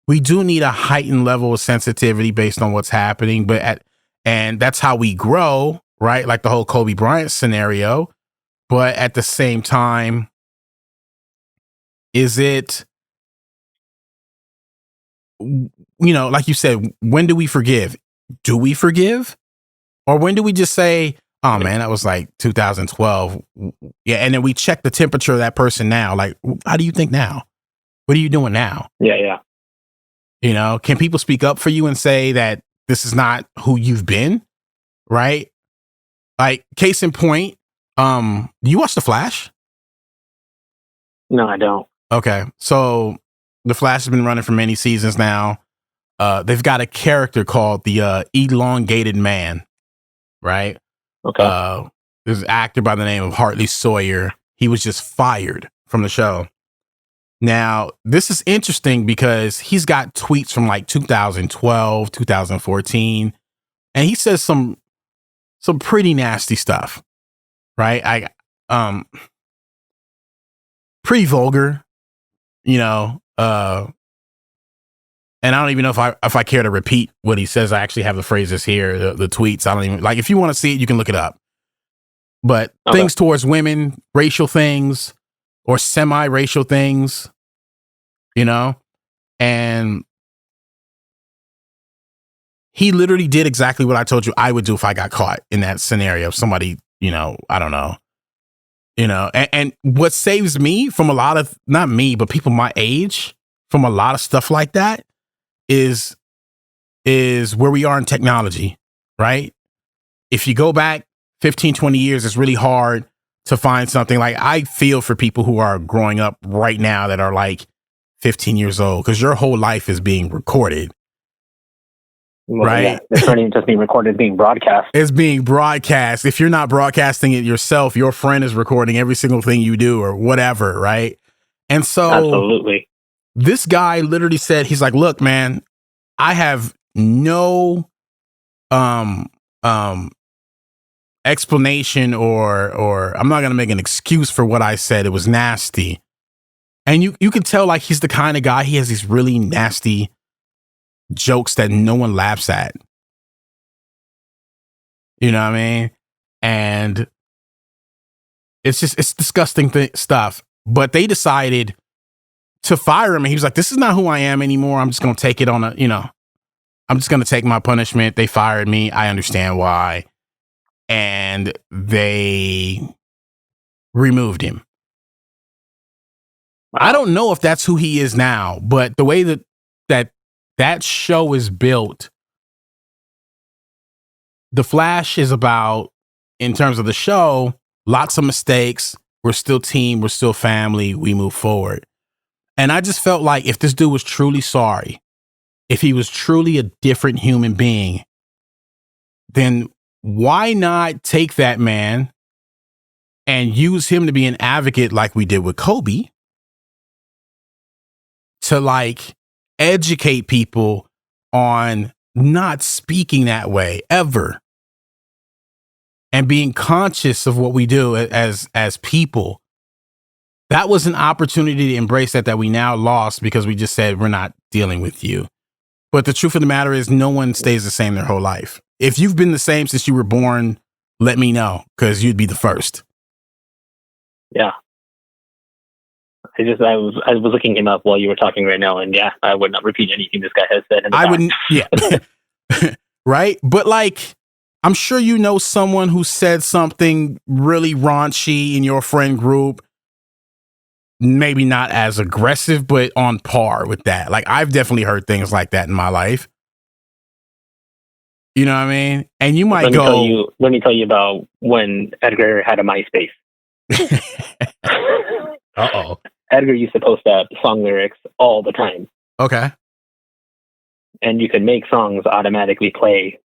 A: we do need a heightened level of sensitivity based on what's happening. And that's how we grow, right? Like the whole Kobe Bryant scenario. But at the same time, is it, you know, like you said, when do we forgive? Do we forgive? Or when do we just say, oh man, that was like 2012. Yeah. And then we check the temperature of that person now. Like, how do you think now? What are you doing now?
B: Yeah.
A: You know, can people speak up for you and say that this is not who you've been? Right? Like, case in point, do you watch The Flash?
B: No, I don't.
A: Okay. So The Flash has been running for many seasons now. They've got a character called the Elongated Man, right?
B: Okay.
A: There's an actor by the name of Hartley Sawyer. He was just fired from the show. Now, this is interesting because he's got tweets from like 2012, 2014, and he says some pretty nasty stuff, right? Pretty vulgar, you know, and I don't even know if I care to repeat what he says. I actually have the phrases here, the tweets. I don't even, like, if you want to see it, you can look it up. But things towards women, racial things, or semi-racial things, you know? And he literally did exactly what I told you I would do if I got caught in that scenario. If somebody, you know, I don't know. You know, and what saves me from a lot of, not me, but people my age, from a lot of stuff like that is where we are in technology, right? If you go back 15, 20 years, it's really hard to find something. Like, I feel for people who are growing up right now that are like 15 years old, because your whole life is being recorded. Well, right? Yeah.
B: It's not even just being recorded, being broadcast.
A: It's being broadcast. If you're not broadcasting it yourself, your friend is recording every single thing you do or whatever, right? And so
B: absolutely,
A: this guy literally said, he's like, look, man, I have no explanation or I'm not going to make an excuse for what I said. It was nasty. And you can tell, like, he's the kind of guy, he has these really nasty jokes that no one laughs at. You know what I mean? And it's disgusting stuff. But they decided to fire him. And he was like, this is not who I am anymore. I'm just going to take it on I'm just going to take my punishment. They fired me. I understand why. And they removed him. Wow. I don't know if that's who he is now, but the way that show is built, The Flash is about, in terms of the show, lots of mistakes. We're still team. We're still family. We move forward. And I just felt like if this dude was truly sorry, if he was truly a different human being, then why not take that man and use him to be an advocate like we did with Kobe, to like educate people on not speaking that way ever, and being conscious of what we do as people. That was an opportunity to embrace that we now lost because we just said, we're not dealing with you. But the truth of the matter is, no one stays the same their whole life. If you've been the same since you were born, let me know, because you'd be the first.
B: Yeah. I was looking him up while you were talking right now, and yeah, I would not repeat anything this guy has said in the past.
A: wouldn't. Yeah. Right. But like, I'm sure you know someone who said something really raunchy in your friend group. Maybe not as aggressive, but on par with that. Like, I've definitely heard things like that in my life. You know what I mean? And you might
B: let me tell you about when Edgar had a MySpace.
A: Uh-oh.
B: Edgar used to post up song lyrics all the time.
A: Okay.
B: And you could make songs automatically play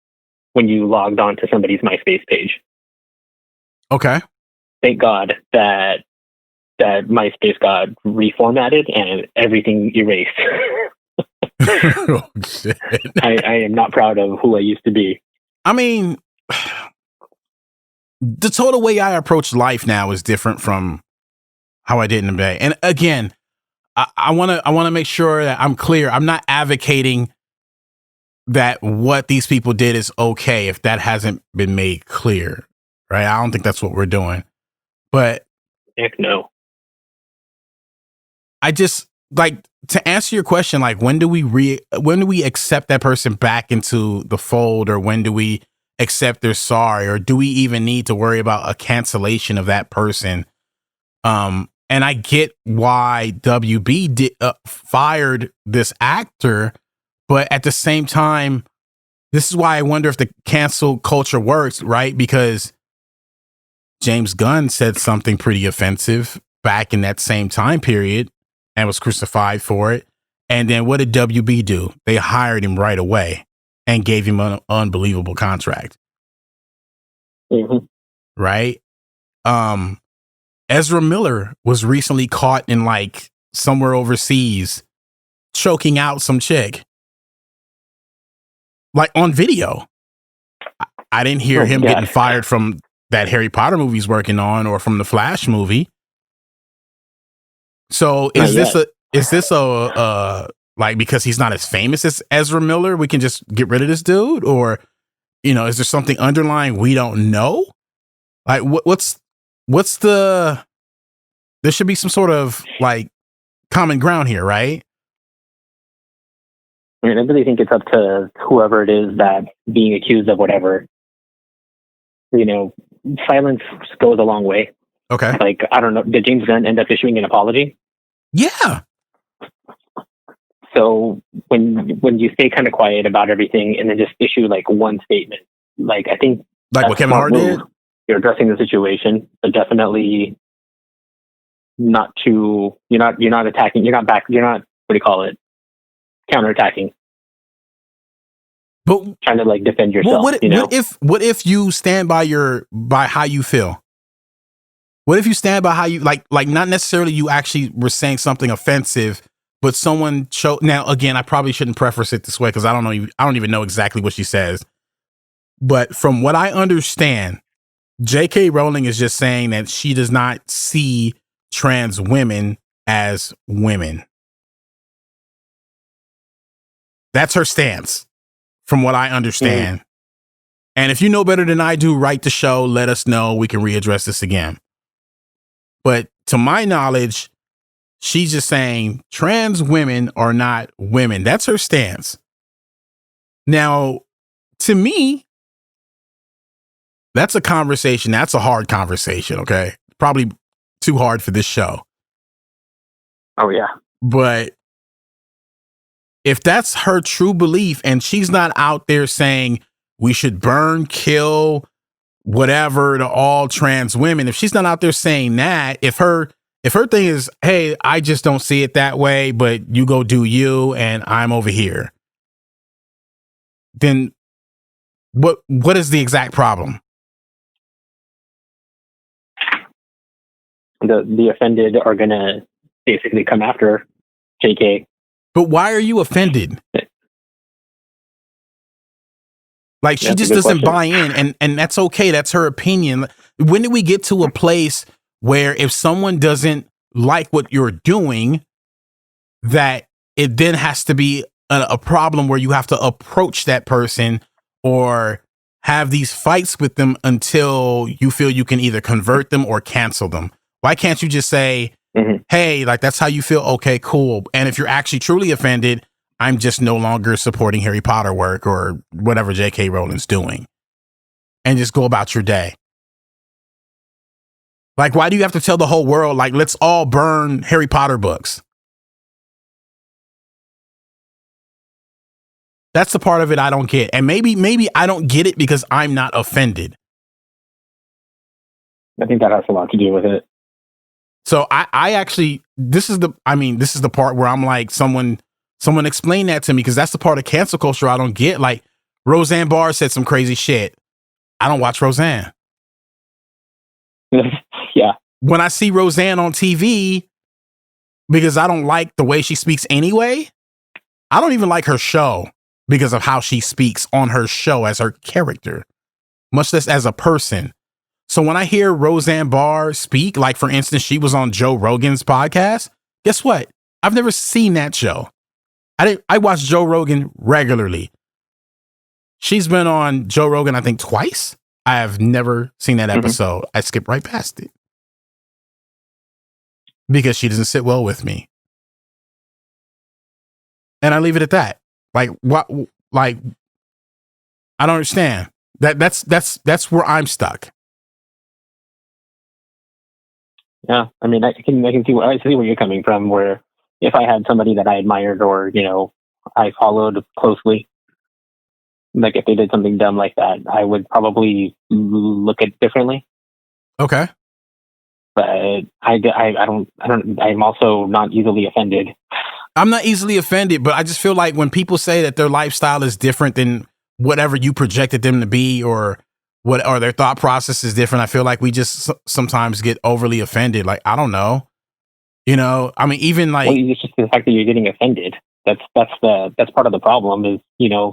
B: when you logged on to somebody's MySpace page.
A: Okay.
B: Thank God that MySpace got reformatted and everything erased.
A: Oh, shit.
B: I am not proud of who I used to be.
A: I mean, the total way I approach life now is different from how I did in the day. And again, I want to make sure that I'm clear. I'm not advocating that what these people did is okay if that hasn't been made clear, right? I don't think that's what we're doing. But
B: heck no.
A: I just, like, to answer your question, like, when do we accept that person back into the fold, or when do we accept they're sorry, or do we even need to worry about a cancellation of that person? And I get why WB fired this actor, but at the same time, this is why I wonder if the cancel culture works, right? Because James Gunn said something pretty offensive back in that same time period and was crucified for it. And then what did WB do? They hired him right away and gave him an unbelievable contract.
B: Mm-hmm.
A: Right? Ezra Miller was recently caught in, like, somewhere overseas choking out some chick. Like, on video. I didn't hear him getting fired from that Harry Potter movie he's working on, or from the Flash movie. So is this a like, because he's not as famous as Ezra Miller, we can just get rid of this dude? Or, you know, is there something underlying we don't know? Like, what's there should be some sort of, like, common ground here, right?
B: I mean, I really think it's up to whoever it is that being accused of whatever. You know, silence goes a long way.
A: Okay.
B: Like, I don't know, did James Gunn end up issuing an apology?
A: Yeah.
B: So when you stay kind of quiet about everything and then just issue, like, one statement, like, I think,
A: like what Kevin Hart did,
B: you're addressing the situation, but definitely not to, you're not attacking, you're not, what do you call it, counterattacking.
A: But
B: trying to, like, defend yourself.
A: What if you stand by how you feel? What if you stand by how you, like not necessarily you actually were saying something offensive, but someone now, again, I probably shouldn't preface it this way because I don't even know exactly what she says. But from what I understand, J.K. Rowling is just saying that she does not see trans women as women. That's her stance, from what I understand. And if you know better than I do, write the show, let us know. We can readdress this again. But to my knowledge, she's just saying trans women are not women. That's her stance. Now, to me, that's a conversation. That's a hard conversation, okay? Probably too hard for this show.
B: Oh, yeah.
A: But if that's her true belief and she's not out there saying we should burn, kill, whatever to all trans women, if she's not out there saying that, if her thing is, hey, I just don't see it that way, but you go do you and I'm over here, then what is the exact problem?
B: The offended are gonna basically come after JK.
A: But why are you offended? Like, she just doesn't buy in, and that's okay. That's her opinion. When did we get to a place where if someone doesn't like what you're doing, that it then has to be a problem where you have to approach that person or have these fights with them until you feel you can either convert them or cancel them? Why can't you just say, Hey, like that's how you feel. Okay, cool. And if you're actually truly offended, I'm just no longer supporting Harry Potter work or whatever J.K. Rowling's doing, and just go about your day. Like, why do you have to tell the whole world, like, let's all burn Harry Potter books? That's the part of it I don't get. And maybe I don't get it because I'm not offended.
B: I think that has a lot to do with it.
A: So I actually, this is the part where I'm like, someone explain that to me, because that's the part of cancel culture I don't get. Like, Roseanne Barr said some crazy shit. I don't watch Roseanne.
B: Yeah.
A: When I see Roseanne on TV, because I don't like the way she speaks anyway, I don't even like her show because of how she speaks on her show as her character, much less as a person. So when I hear Roseanne Barr speak, like for instance, she was on Joe Rogan's podcast, guess what? I've never seen that show. I watch Joe Rogan regularly. She's been on Joe Rogan, I think, twice. I have never seen that episode. I skip right past it because she doesn't sit well with me. And I leave it at that. Like, what? Like, I don't understand. That's where I'm stuck.
B: Yeah, I mean, I can see where you're coming from. Where if I had somebody that I admired or I followed closely, like if they did something dumb like that, I would probably look at it differently.
A: Okay.
B: But I don't. I'm also not easily offended.
A: I'm not easily offended, but I just feel like when people say that their lifestyle is different than whatever you projected them to be, or their thought process is different, I feel like we just sometimes get overly offended. Like, I don't know. I mean, even like,
B: well, it's just the fact that you're getting offended. That's part of the problem is,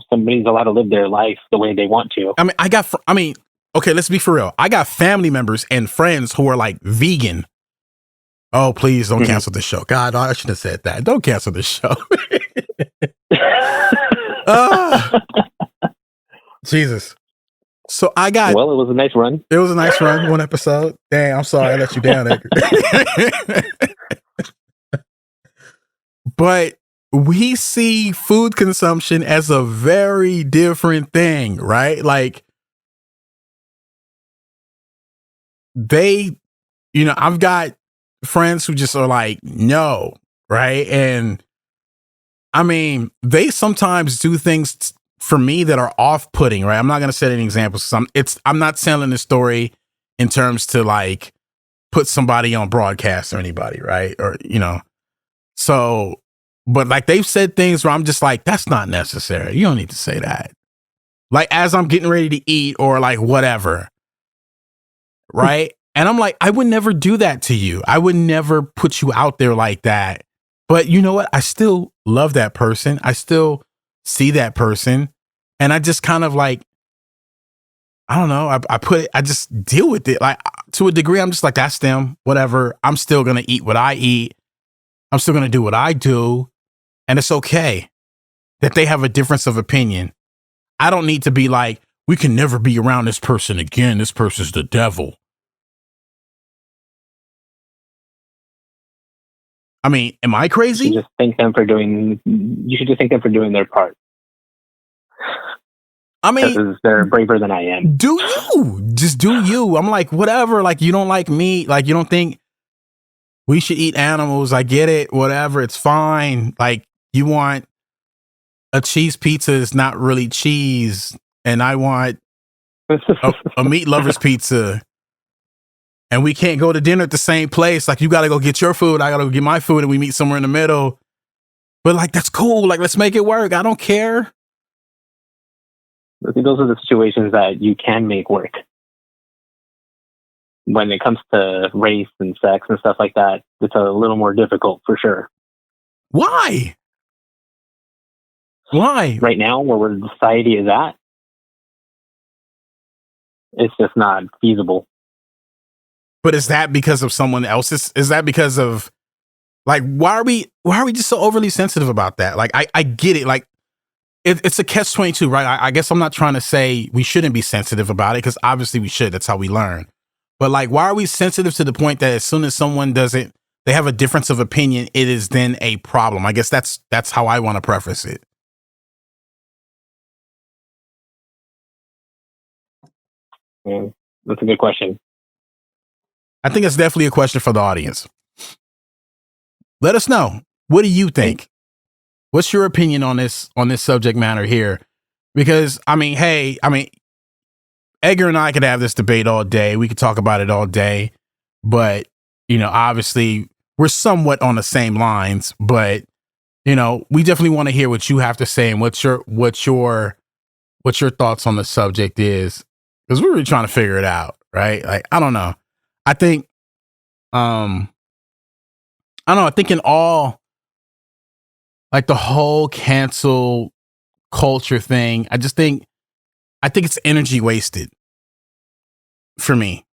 B: somebody's allowed to live their life the way they want to.
A: I mean, okay, let's be for real. I got family members and friends who are like vegan. Oh, please don't cancel the show. God, I shouldn't have said that. Don't cancel the show. Jesus. So I got...
B: Well, it was a nice run.
A: It was a nice run, one episode. Dang, I'm sorry I let you down, Edgar. But we see food consumption as a very different thing, right? Like, I've got friends who just are like, no, right? And I mean, they sometimes do things for me that are off-putting, right? I'm not going to set any examples. I'm not telling the story in terms to like put somebody on broadcast or anybody, right? Or, so, but like they've said things where I'm just like, that's not necessary. You don't need to say that. Like as I'm getting ready to eat or like whatever, right? And I'm like, I would never do that to you. I would never put you out there like that. But you know what? I still love that person. I still see that person. And I just kind of like, I don't know. I just deal with it. Like to a degree, I'm just like, that's them, whatever. I'm still going to eat what I eat. I'm still going to do what I do. And it's okay that they have a difference of opinion. I don't need to be like, we can never be around this person again. This person's the devil. I mean, am I crazy?
B: You should just thank them for doing their part.
A: I mean,
B: because they're braver than I am.
A: Do you? Just do you. I'm like, whatever. Like, you don't like meat. Like, you don't think we should eat animals. I get it. Whatever. It's fine. Like, you want a cheese pizza is not really cheese. And I want a meat lover's pizza. And we can't go to dinner at the same place. Like, you got to go get your food. I got to go get my food. And we meet somewhere in the middle. But like, that's cool. Like, let's make it work. I don't care.
B: I think those are the situations that you can make work. When it comes to race and sex and stuff like that, it's a little more difficult for sure.
A: Why? Why?
B: Right now, where the society is at, it's just not feasible.
A: But is that because of someone else's? Is that because of, like, why are we just so overly sensitive about that? Like, I get it. Like, it's a catch-22, right? I guess I'm not trying to say we shouldn't be sensitive about it, because obviously we should. That's how we learn. But like, why are we sensitive to the point that as soon as someone doesn't they have a difference of opinion, it is then a problem. I guess that's how I want to preface it.
B: Yeah, that's a good question.
A: I think it's definitely a question for the audience. Let us know. What do you think? What's your opinion on this subject matter here? Because Edgar and I could have this debate all day. We could talk about it all day, but obviously we're somewhat on the same lines. But we definitely want to hear what you have to say and what your thoughts on the subject is, because we're really trying to figure it out, right? Like, I don't know. I think, I don't know. I think in all, like the whole cancel culture thing, I think it's energy wasted for me.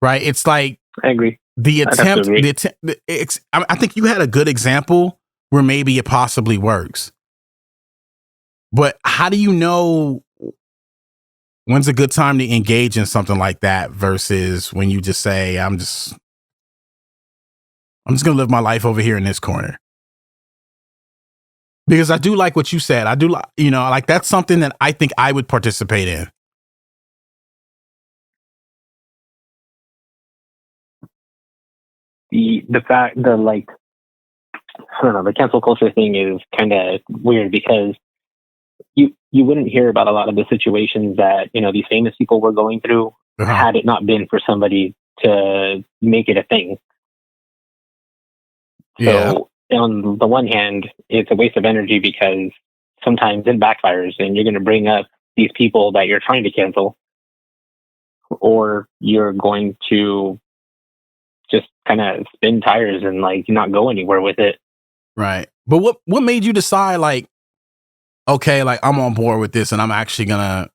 A: Right? It's like,
B: I agree.
A: The attempt, I think you had a good example where maybe it possibly works. But how do you know when's a good time to engage in something like that versus when you just say, I'm just going to live my life over here in this corner? Because I do like what you said. I do like, like that's something that I think I would participate in.
B: The cancel culture thing is kind of weird because you wouldn't hear about a lot of the situations that these famous people were going through had it not been for somebody to make it a thing. So on the one hand, it's a waste of energy because sometimes it backfires and you're going to bring up these people that you're trying to cancel, or you're going to just kind of spin tires and like not go anywhere with it.
A: Right. But what made you decide, like, okay, like I'm on board with this and I'm actually gonna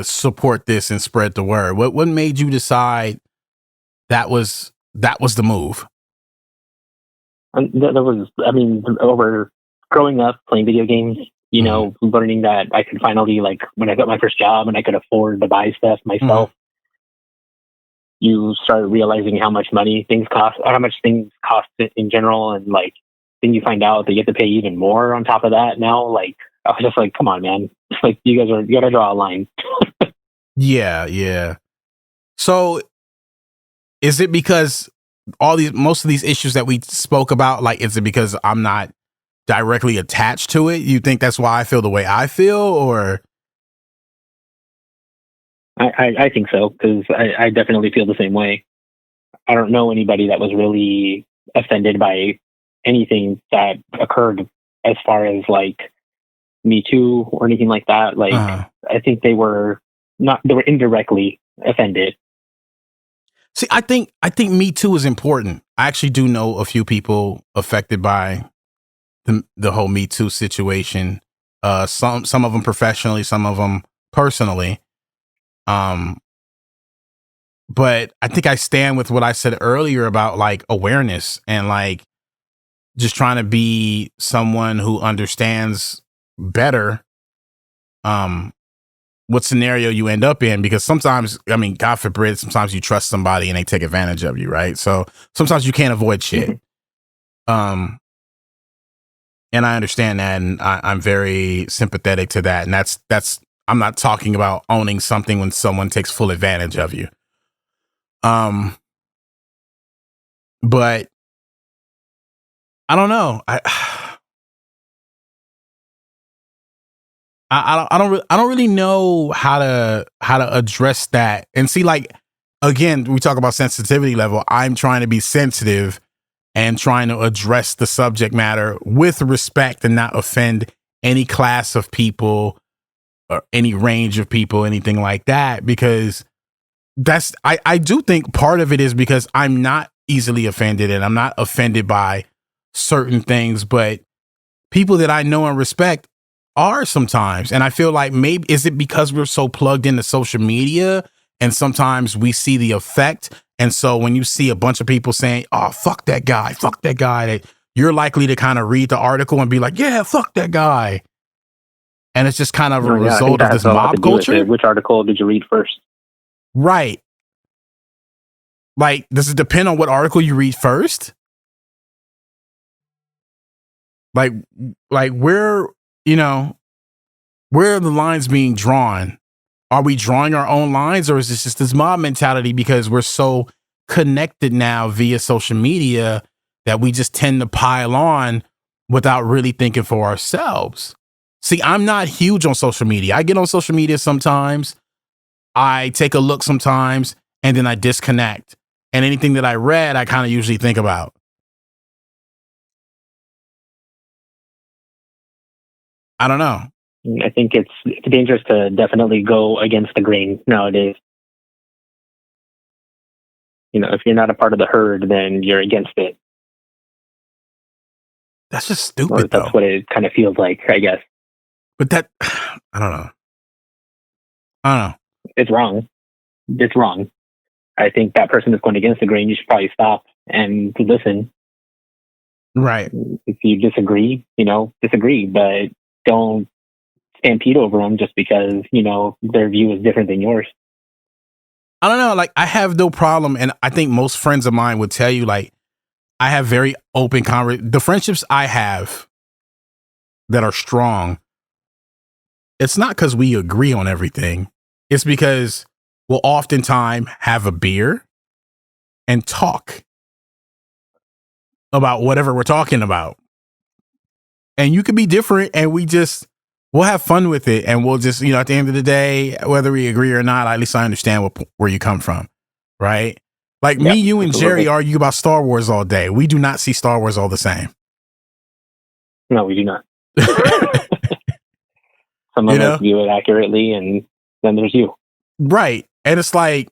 A: support this and spread the word? What made you decide that was the move?
B: Over growing up playing video games, learning that I could finally, like, when I got my first job and I could afford to buy stuff myself, you start realizing how much things cost in general. And like, then you find out that you have to pay even more on top of that now. Like, I was just like, come on, man. Like, you gotta draw a line.
A: Yeah. So is it because most of these issues that we spoke about, like, is it because I'm not directly attached to it? You think that's why I feel the way I feel, or?
B: I think so, because I definitely feel the same way. I don't know anybody that was really offended by anything that occurred as far as like Me Too or anything like that. Like, I think they were indirectly offended.
A: See, I think Me Too is important. I actually do know a few people affected by the whole Me Too situation. Some of them professionally, some of them personally. But I think I stand with what I said earlier about like awareness and like just trying to be someone who understands better what scenario you end up in, because sometimes, God forbid, sometimes you trust somebody and they take advantage of you, right? So sometimes you can't avoid shit. And I understand that, and I'm very sympathetic to that. And that's I'm not talking about owning something when someone takes full advantage of you. But I don't know. I don't really know how to address that. And see, like, again, we talk about sensitivity level. I'm trying to be sensitive and trying to address the subject matter with respect and not offend any class of people or any range of people, anything like that, because I do think part of it is because I'm not easily offended and I'm not offended by certain things, but people that I know and respect are sometimes. And I feel like, maybe is it because we're so plugged into social media and sometimes we see the effect? And so when you see a bunch of people saying, oh, fuck that guy, you're likely to kind of read the article and be like, yeah, fuck that guy. And it's just kind of a result of this mob culture.
B: Which article did you read first?
A: Right. Like, does it depend on what article you read first? Like where, where are the lines being drawn? Are we drawing our own lines, or is this just this mob mentality because we're so connected now via social media that we just tend to pile on without really thinking for ourselves? See, I'm not huge on social media. I get on social media sometimes, I take a look sometimes, and then I disconnect. And anything that I read, I kind of usually think about. I don't know.
B: I think it's dangerous to definitely go against the grain nowadays. If you're not a part of the herd, then you're against it.
A: That's just stupid,
B: or that's
A: though.
B: what it kind of feels like, I guess.
A: But I don't know.
B: It's wrong. It's wrong. I think that person is going against the grain. You should probably stop and listen.
A: Right.
B: If you disagree, disagree, but don't stampede over them just because, their view is different than yours.
A: I don't know. Like, I have no problem. And I think most friends of mine would tell you, like, I have very open the friendships I have that are strong. It's not because we agree on everything. It's because we'll oftentimes have a beer and talk about whatever we're talking about. And you could be different, and we'll have fun with it. And we'll just, at the end of the day, whether we agree or not, at least I understand where you come from. Right? Like me, you, and Jerry argue about Star Wars all day. We do not see Star Wars all the same.
B: No, we do not. Some of us view it accurately, and then there's you.
A: Right. And it's like,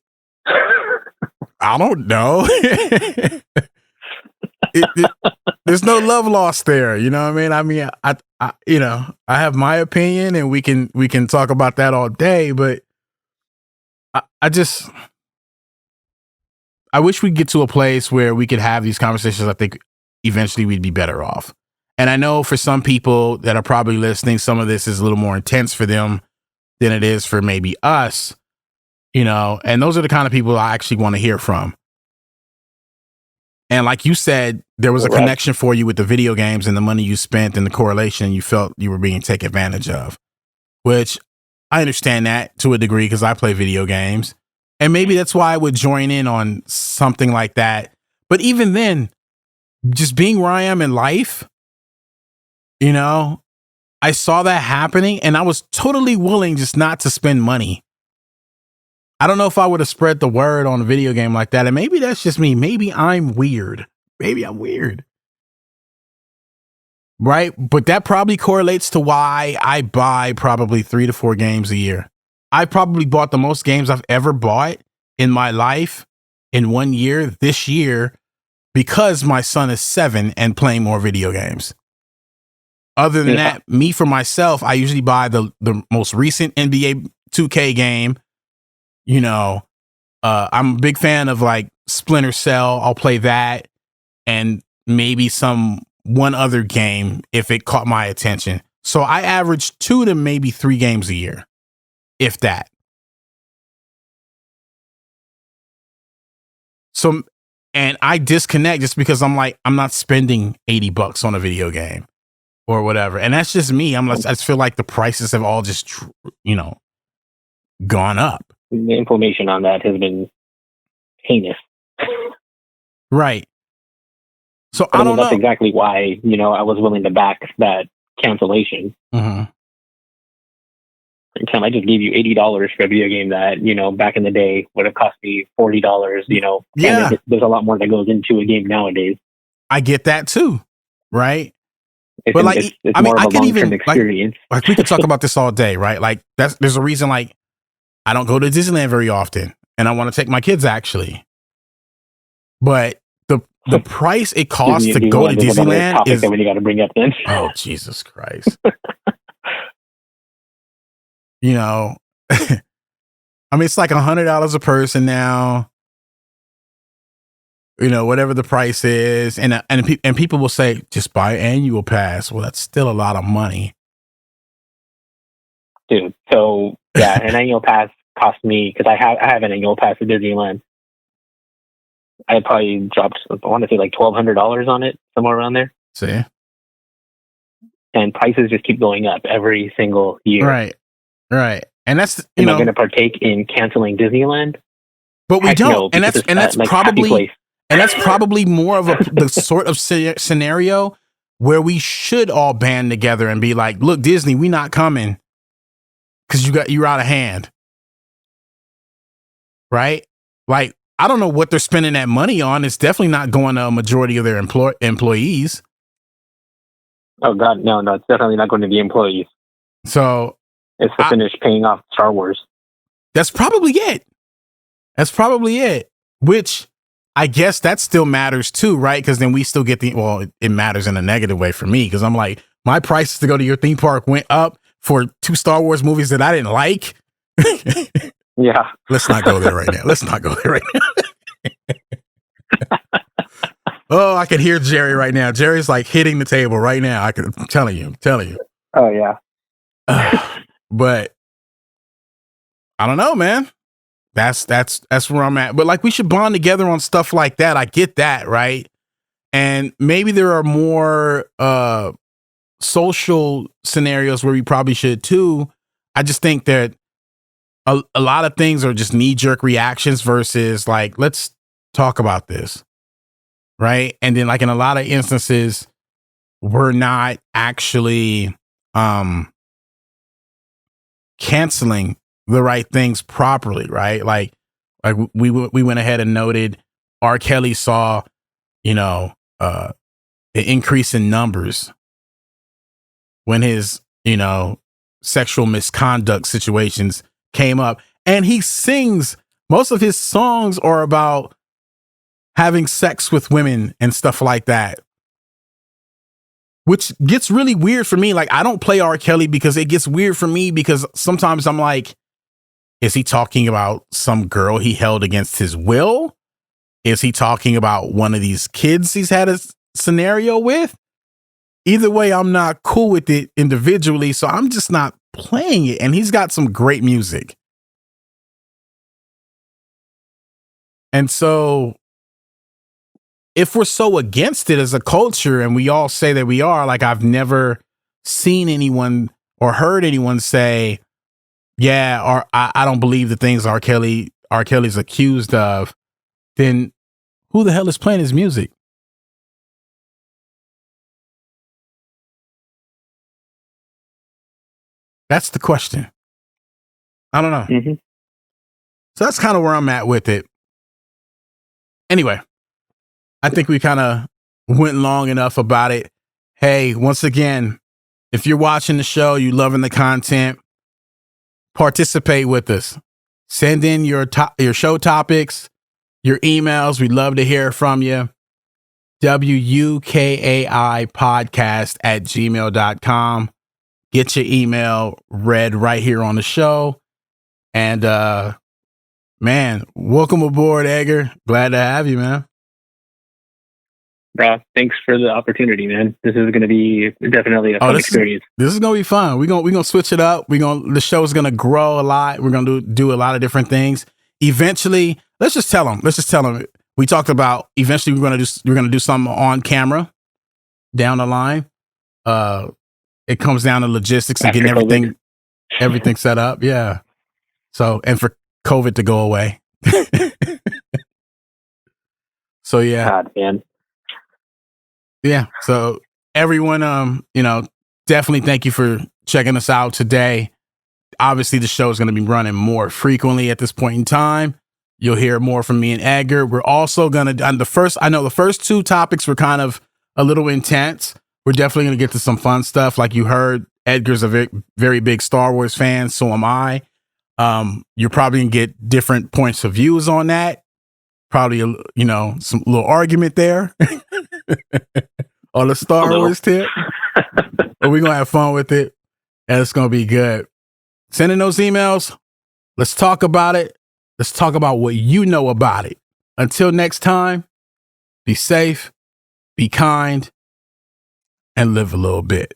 A: I don't know. There's no love lost there. You know what I mean? I have my opinion, and we can talk about that all day, but I wish we'd get to a place where we could have these conversations. I think eventually we'd be better off. And I know for some people that are probably listening, some of this is a little more intense for them than it is for maybe us, and those are the kind of people I actually want to hear from. And like you said, there was a connection for you with the video games and the money you spent and the correlation you felt you were being taken advantage of, which I understand that to a degree because I play video games. And maybe that's why I would join in on something like that. But even then, just being where I am in life, I saw that happening, and I was totally willing just not to spend money. I don't know if I would have spread the word on a video game like that. And maybe that's just me. Maybe I'm weird. Right? But that probably correlates to why I buy probably 3 to 4 games a year. I probably bought the most games I've ever bought in my life in 1 year this year because my son is 7 and playing more video games. Other than that, me for myself, I usually buy the most recent NBA 2K game. I'm a big fan of like Splinter Cell. I'll play that, and maybe one other game if it caught my attention. So I average 2 to maybe 3 games a year, if that. So, and I disconnect just because I'm like, I'm not spending $80 on a video game or whatever. And that's just me. I just feel like the prices have all just, gone up.
B: The inflammation on that has been heinous.
A: Right. So I don't know.
B: That's exactly why, I was willing to back that cancellation.
A: Mm-hmm.
B: I just gave you $80 for a video game that, back in the day would have cost me $40,
A: Yeah.
B: And there's a lot more that goes into a game nowadays.
A: I get that too. Right.
B: It's more of a long-term experience.
A: Like we could talk about this all day, right? Like there's a reason, like, I don't go to Disneyland very often, and I want to take my kids actually. But the price it costs to go to Disneyland is
B: that we got to bring up then.
A: Oh, Jesus Christ. I mean, it's like $100 a person now. Whatever the price is, and people will say just buy an annual pass. Well, that's still a lot of money,
B: dude. So yeah, an annual pass cost me, because I have an annual pass at Disneyland. I probably dropped, I want to say like $1,200 on it, somewhere around there.
A: See?
B: And prices just keep going up every single year.
A: Right. And that's,
B: Am I going to partake in canceling Disneyland?
A: But we
B: Heck
A: don't.
B: no,
A: And that's
B: like
A: probably more of the sort of scenario where we should all band together and be like, look, Disney, we not coming because you're out of hand. Right? Like, I don't know what they're spending that money on. It's definitely not going to a majority of their employees.
B: Oh God, no, it's definitely not going to the employees.
A: So
B: it's to finish paying off Star Wars.
A: That's probably it. Which I guess that still matters too, right? Because then we still get it matters in a negative way for me because I'm like, my prices to go to your theme park went up for 2 Star Wars movies that I didn't like.
B: Yeah.
A: Let's not go there right now. Oh, I can hear Jerry right now. Jerry's like hitting the table right now. I'm telling you.
B: Oh yeah.
A: But I don't know, man. That's where I'm at. But like, we should bond together on stuff like that. I get that, right? And maybe there are more social scenarios where we probably should too. I just think that a lot of things are just knee-jerk reactions versus like, let's talk about this, right? And then like in a lot of instances, we're not actually canceling the right things properly, right? Like we went ahead and noted R. Kelly saw, an increase in numbers when his, sexual misconduct situations came up, and he sings. Most of his songs are about having sex with women and stuff like that, which gets really weird for me. Like, I don't play R. Kelly because it gets weird for me because sometimes I'm like, is he talking about some girl he held against his will? Is he talking about one of these kids he's had a scenario with? Either way, I'm not cool with it individually, so I'm just not playing it. And he's got some great music. And so if we're so against it as a culture, and we all say that we are, like, I've never seen anyone or heard anyone say, yeah, or I don't believe the things R. Kelly's accused of, then who the hell is playing his music? That's the question. I don't know.
B: Mm-hmm.
A: So that's kind of where I'm at with it. Anyway, I think we kind of went long enough about it. Hey, once again, if you're watching the show, you loving the content, participate with us. Send in your show topics, your emails. We'd love to hear from you. WUKAIpodcast@gmail.com. Get your email read right here on the show. And, man, welcome aboard, Edgar. Glad to have you, man.
B: Bro, thanks for the opportunity, man. This is going to be definitely a fun experience.
A: This is going to be fun. We're going to switch it up. The show's going to grow a lot. We're going to do a lot of different things. Eventually, let's just tell them. We talked about eventually we're going to do something on camera down the line. It comes down to logistics and getting everything set up. Yeah. So, and for COVID to go away. So, yeah.
B: God, man.
A: Yeah. So everyone, definitely thank you for checking us out today. Obviously, the show is going to be running more frequently at this point in time. You'll hear more from me and Edgar. We're also going to, I know the first 2 topics were kind of a little intense. We're definitely going to get to some fun stuff. Like you heard, Edgar's a very, very big Star Wars fan. So am I. You're probably going to get different points of views on that. Probably, some little argument there on the Star Wars tip. But we're going to have fun with it. And it's going to be good. Send in those emails. Let's talk about it. Let's talk about what you know about it. Until next time, be safe, be kind, and live a little bit.